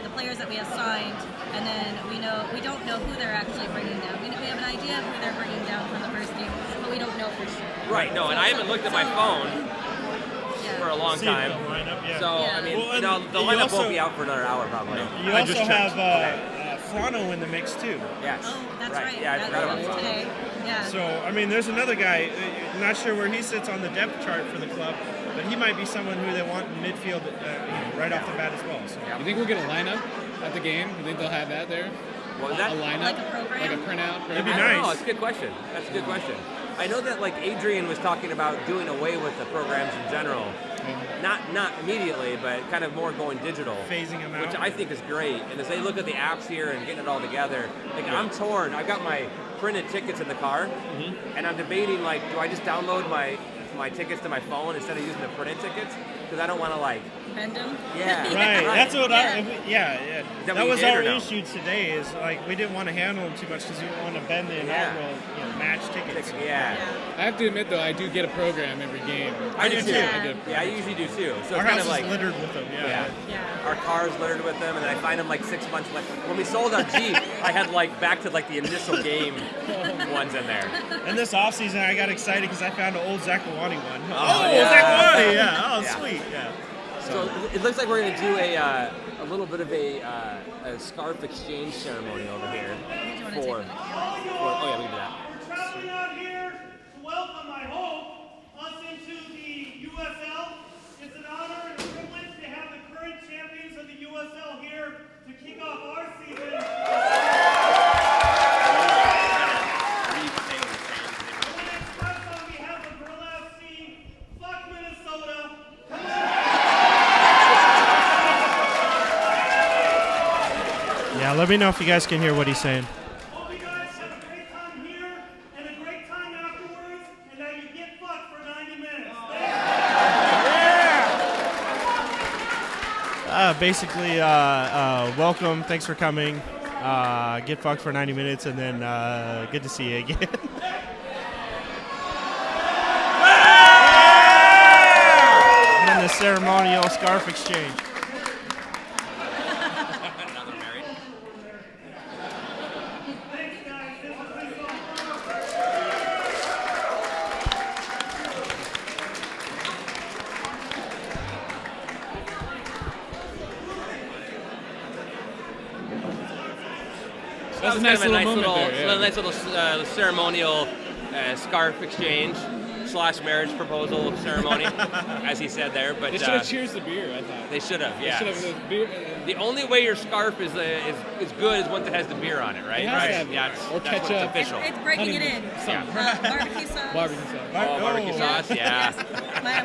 the players that we have signed, and then we don't know who they're actually bringing down. We have an idea of who they're bringing down from the first team, but we don't know for sure. Right, no, and I haven't looked at my phone for a long See time. the lineup, yeah. So, Yeah. I mean, Well, and the you lineup also- won't be out for another hour probably. You I also just checked. have Frano in the mix too. Yes. Oh, that's right. right. Yeah, I That forgot about was that. today. Yeah. So, I mean, there's another guy, not sure where he sits on the depth chart for the club, but he might be someone who they want in midfield right off the bat as well. So. You think we'll get a lineup at the game? You think they'll have that there? What was A that? lineup? Like a program? Like a printout? It'd be I don't know. nice. It's a good question. That's a good question. I know that like Adrian was talking about doing away with the programs in general. Not immediately, but kind of more going digital. Phasing them Which out. I think is great. And as they look at the apps here and getting it all together, like I'm torn. I've got my printed tickets in the car, and I'm debating like, do I just download my tickets to my phone instead of using the printed tickets? Because I don't want to like. Bend them? Yeah. Right, that's what that that what you was did our or no? issue today. Is like we didn't want to handle them too much because we didn't want to bend the inaugural match tickets. Yeah. I have to admit, though, I do get a program every game. I do too. Yeah. Yeah, I usually do too. So Our it's kind house of is like. littered with them. Yeah. Yeah. Our car's littered with them, and then I find them like 6 months later. When we sold our Jeep, I had like back to like the initial game ones in there. And this off season, I got excited because I found an old Zakawani one. Oh, yeah. Zakawani! Yeah. Oh, Yeah. sweet. Yeah. So it looks like we're going to do a little bit of a scarf exchange ceremony over here. Do you want to take For, one of the cameras? oh yeah, we can do that. We're traveling out here to welcome, I hope, us into the USL. It's an honor and a privilege to have the current champions of the USL here to kick off our season. I want to express on behalf of Girl FC, fuck Minnesota. Come on! Yeah. Let me know if you guys can hear what he's saying. Hope you guys have a great time here and a great time afterwards, and that you get fucked for 90 minutes. Basically, welcome. Thanks for coming. Get fucked for 90 minutes, and then good to see you again. And then the ceremonial scarf exchange. That was That's a kind nice of a little moment there, yeah. nice little ceremonial scarf exchange / marriage proposal ceremony, as he said there. But They should have cheers the beer, I thought. they should have, yeah. They should have beer. The only way your scarf is good is one that has the beer on it, right? It has right. to have Yeah, it. it's, Or that's what's ketchup. official. It's breaking it in. Barbecue sauce. Barbecue sauce. Oh, barbecue sauce, yeah.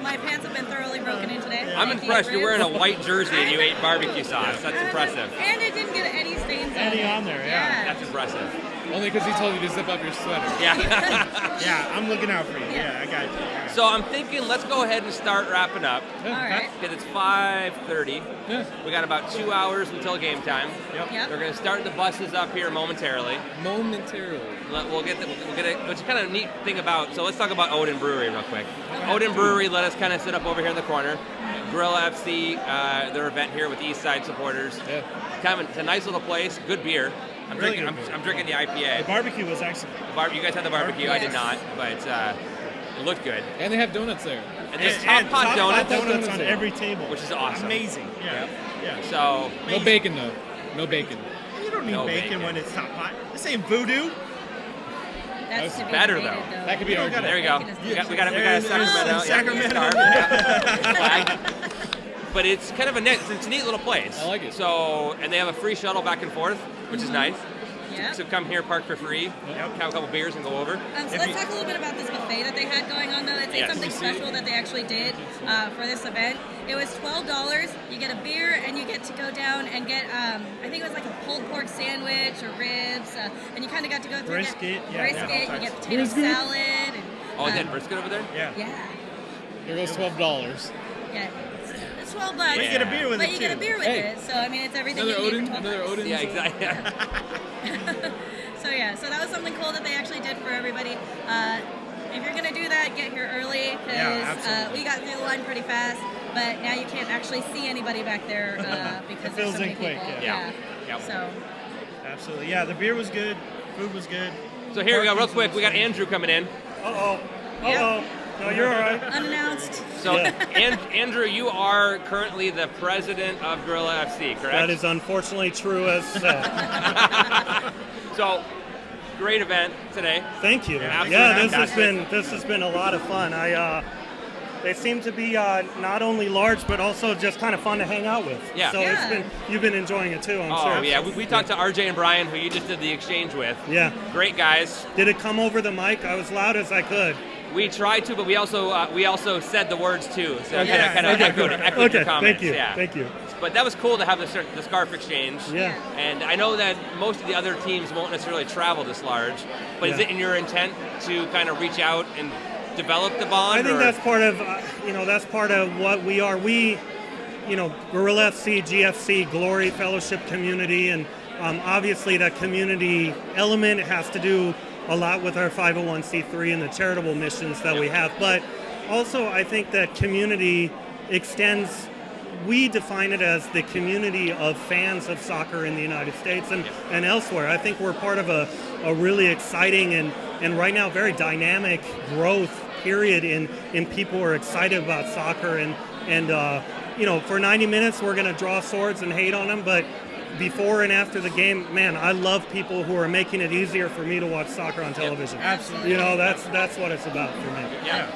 My pants have been thoroughly broken in today. I'm Thank you, impressed. You're Bruce. wearing a white jersey and you ate barbecue sauce. That's impressive. And it didn't get any stains Any on there, yeah. That's impressive. Only because he told you to zip up your sweater. Yeah. Yeah, I'm looking out for you. Yeah, I got you. So I'm thinking, let's go ahead and start wrapping up. All right. Because it's 5:30. Yeah. We got about 2 hours until game time. Yep. We're going to start the buses up here momentarily. Momentarily. We'll get it, which is kind of a neat thing about. So let's talk about Odin Brewery real quick. Odin Brewery let us kind of sit up over here in the corner. Gorilla FC, their event here with East Side supporters. Yeah. It's a nice little place. Good beer. I'm Really drinking. good beer. I'm drinking the The IPA. barbecue was excellent. You guys had the barbecue. I did not, but it looked good. And they have donuts there. And there's Top Pot donuts, donuts on every table. which is awesome. Amazing. Yeah. Yeah. So No bacon, though. No bacon. You don't need No bacon, bacon. when it's top pot. This ain't voodoo. That's to be better, debated, though. That could be argued. there we go. Bacon is We got a There's Sacramento. Sacramento. Flag. But it's kind of it's a neat little place. I like it. So, and they have a free shuttle back and forth, which is nice. Yeah. So come here, park for free, have a couple beers, and go over. So let's talk a little bit about this buffet that they had going on, though. It's Yes. something special that they actually did for this event. It was $12. You get a beer, and you get to go down and get, I think it was like a pulled pork sandwich or ribs, and you kind of got to go through Brisket, yeah, brisket. yeah. You get potato salad. And, Oh, they had brisket over there? Yeah. Yeah. Here goes $12. Yeah. It's $12. But you get a beer with but it, you get a too. beer with Hey. it. So, I mean, it's everything Another you Odin. need for $12. Another Odin. Yeah, exactly. So yeah, so that was something cool that they actually did for everybody. If you're gonna do that, get here early because absolutely. we got through the line pretty fast. But now you can't actually see anybody back there because It there's fills so many in quick, people. yeah. Yep. So Absolutely. Yeah, the beer was good. Food was good. So here we go, real quick. We got Andrew coming in. Uh-oh. Yep. Uh-oh. No, you're all right. unannounced. So, Andrew, you are currently the president of Gorilla FC, correct? That is unfortunately true as said. So, great event today. Thank you. Absolutely Yeah, fantastic. this has been a lot of fun. They seem to be not only large but also just kind of fun to hang out with. Yeah. So Yeah. you've been enjoying it too, I'm Oh, sure. yeah. We talked to RJ and Brian, who you just did the exchange with. Yeah. Great guys. Did it come over the mic? I was loud as I could. We tried to, but we also said the words too. So Yeah. kind of echoed your Okay, comments. thank you. Yeah. Thank you. But that was cool to have the scarf exchange. Yeah. And I know that most of the other teams won't necessarily travel this large, but is Yeah. it in your intent to kind of reach out and develop the bond? I think or? that's part of what we are. We, Gorilla FC, GFC, Glory Fellowship Community, and obviously that community element has to do a lot with our 501c3 and the charitable missions that we have. But also I think that community extends, we define it as the community of fans of soccer in the United States and elsewhere. I think we're part of a really exciting and right now very dynamic growth period in people who are excited about soccer and for 90 minutes we're going to draw swords and hate on them, but before and after the game, man, I love people who are making it easier for me to watch soccer on television. Absolutely. That's what it's about for me. Yeah.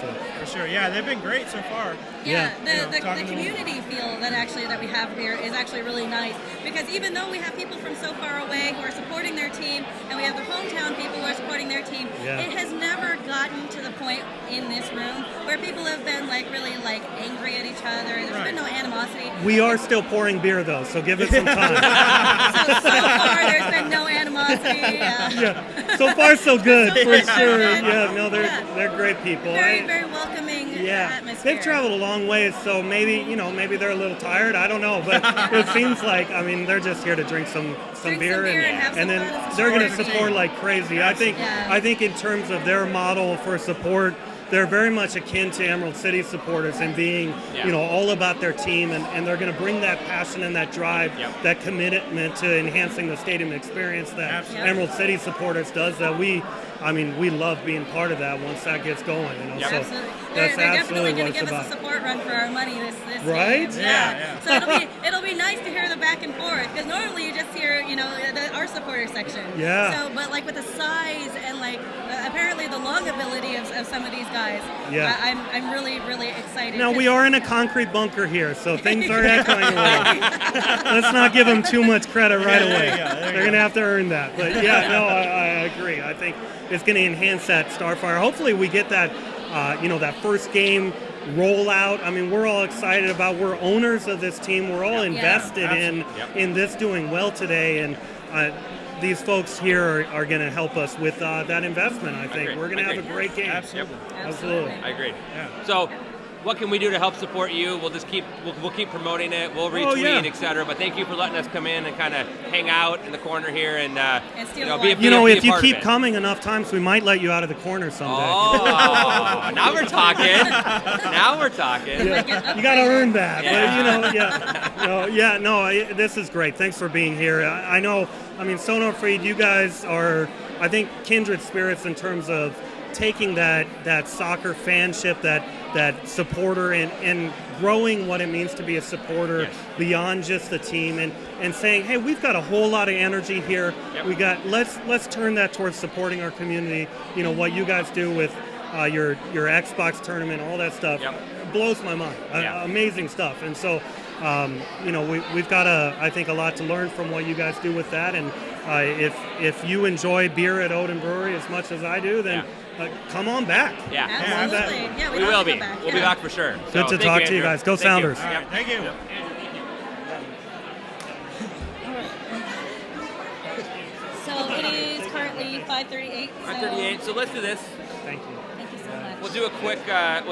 So, For sure. Yeah, they've been great so far. Yeah, Yeah. the talking to them. community feel that we have here is actually really nice because even though we have people from so far away who are supporting their team and we have the hometown people who are supporting their team, Yeah. it has never gotten to the point in this room where people have been really angry at each other. There's been no animosity. we are still pouring beer though, so give it some time. So far there's been no animosity. Yeah, so far so good So for far, so sure. good. Yeah, no, Yeah. they're great people. Very, very welcoming Yeah, atmosphere. they've traveled a long ways, so maybe they're a little tired. I don't know, but it seems like they're just here to drink some beer and have some then fun and they're going to support the support team. like crazy. I think in terms of their model for support, they're very much akin to Emerald City supporters and being all about their team, and they're going to bring that passion and that drive, that commitment to enhancing the stadium experience that Emerald City supporters does. That we love being part of that once that gets going. So Absolutely. that's They're absolutely definitely going what to it's give us about. a support run for our money this Right? game. Yeah. So it'll be nice to hear the back and forth, because normally you just hear our supporter section. Yeah. So but like with the size and like apparently the long ability of some of these guys, I'm really really excited. Now we are in a concrete bunker here, so things are echoing a little. Let's not give them too much credit right away. They're going to have to earn that. But I agree. I think it's going to enhance that Starfire. Hopefully we get that, that first game rollout. I mean, we're all excited about. We're owners of this team. We're all invested in this doing well today, and these folks here are going to help us with that investment. I think we're going to have a great game. Absolutely. I agree. Yeah. So, what can we do to help support you? We'll just keep promoting it. We'll retweet, etc. But thank you for letting us come in and kind of hang out in the corner here and if you keep coming enough times, we might let you out of the corner someday. Oh, now we're talking. Yeah. You got to earn that. But, this is great. Thanks for being here. I know. I mean, SonarFeed, you guys are, I think, kindred spirits in terms of taking that soccer fanship, that supporter, and growing what it means to be a supporter beyond just the team, and saying, hey, we've got a whole lot of energy here. We got let's turn that towards supporting our community. What you guys do with your Xbox tournament, all that stuff blows my mind. Amazing stuff. And so we've got I think a lot to learn from what you guys do with that. And if you enjoy beer at Odin Brewery as much as I do, then come on back. Yeah, absolutely. Yeah, we will be. We'll be back for sure. Good to talk to you guys. Go Sounders. All right, thank you. So it is currently 5:38. 5:38. So let's do this. Thank you. Thank you so much. We'll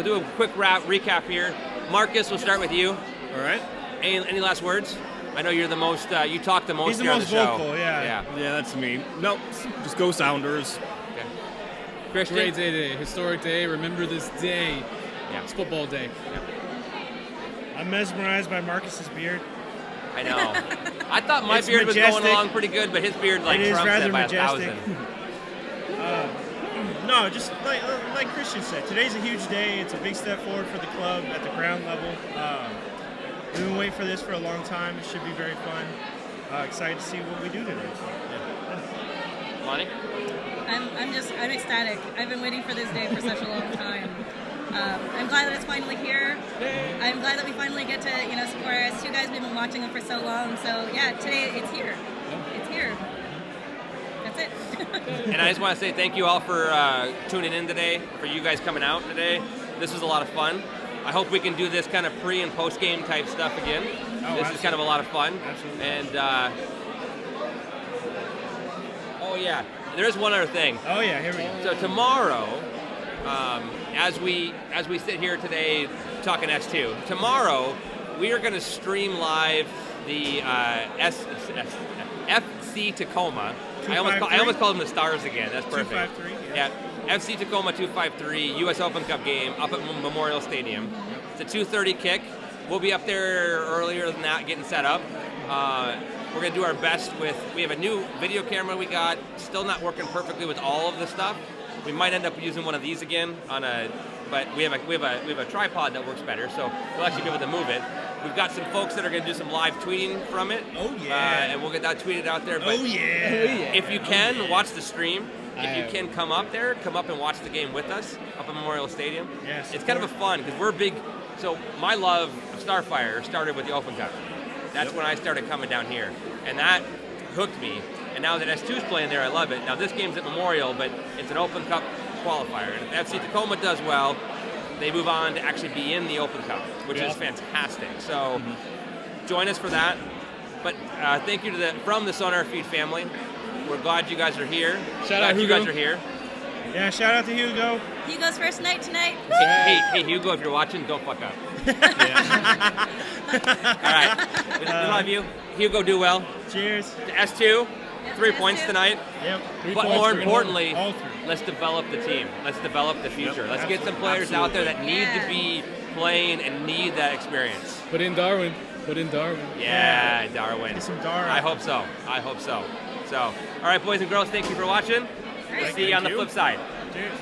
do a quick recap here. Marcus, we'll start with you. All right. Any last words? I know you're the most. You talk the most He's the here most on the show. vocal. Yeah, that's me. Nope. Just go Sounders. Okay. Christian. Great day today. Historic day. Remember this day. Yeah. It's football day. I'm mesmerized by Marcus's beard. I know. I thought my It's beard was majestic. going along pretty good, but his beard It is trumps rather it by majestic. 1,000. No, just like Christian said, today's a huge day. It's a big step forward for the club at the ground level. We've been waiting for this for a long time. It should be very fun. Excited to see what we do today. Lonnie? I'm ecstatic. I've been waiting for this day for such a long time. I'm glad that it's finally here. I'm glad that we finally get to support our S2 guys. We've been watching them for so long. So yeah, today it's here. It's here. That's it. And I just want to say thank you all for tuning in today, for you guys coming out today. This was a lot of fun. I hope we can do this kind of pre- and post-game type stuff again. This is kind of a lot of fun. Absolutely. And there is one other thing. Oh yeah, here we go. So tomorrow, as we sit here today talking S2, tomorrow we are going to stream live the FC Tacoma. I almost called them the Stars again. That's perfect. 253. Yeah. FC Tacoma 253 U.S. Open Cup game up at Memorial Stadium. It's a 2:30 kick. We'll be up there earlier than that, getting set up. We're going to do our best we have a new video camera we got, still not working perfectly with all of the stuff. We might end up using one of these again but we have a tripod that works better, so we'll actually be able to move it. We've got some folks that are going to do some live tweeting from it. Oh yeah. And we'll get that tweeted out there. But Oh yeah. if you can, watch the stream. If you can come up and watch the game with us up at Memorial Stadium. Yes. It's kind of a fun because we're big. So my love of Starfire started with the Open Cup. That's when I started coming down here, and that hooked me. And now that S2's playing there, I love it. Now this game's at Memorial, but it's an Open Cup qualifier. And if FC Tacoma does well, they move on to actually be in the Open Cup, which is fantastic. So join us for that. But thank you from the SonarFeed family. We're glad you guys are here. Shout out you Hugo. guys are here. Yeah, shout out to Hugo. Hugo's first night tonight. Hey, Hugo, if you're watching, don't fuck up. All right. We love you. Hugo, do well. Cheers. To S2, 3 points tonight. Yep. But more importantly, let's develop the team. Let's develop the future. Let's get some players out there that need to be playing and need that experience. Put in Darwin. Yeah, Darwin. Get some Darwin. I hope so. So, all right, boys and girls, thank you for watching. We'll see you on the flip side. Cheers.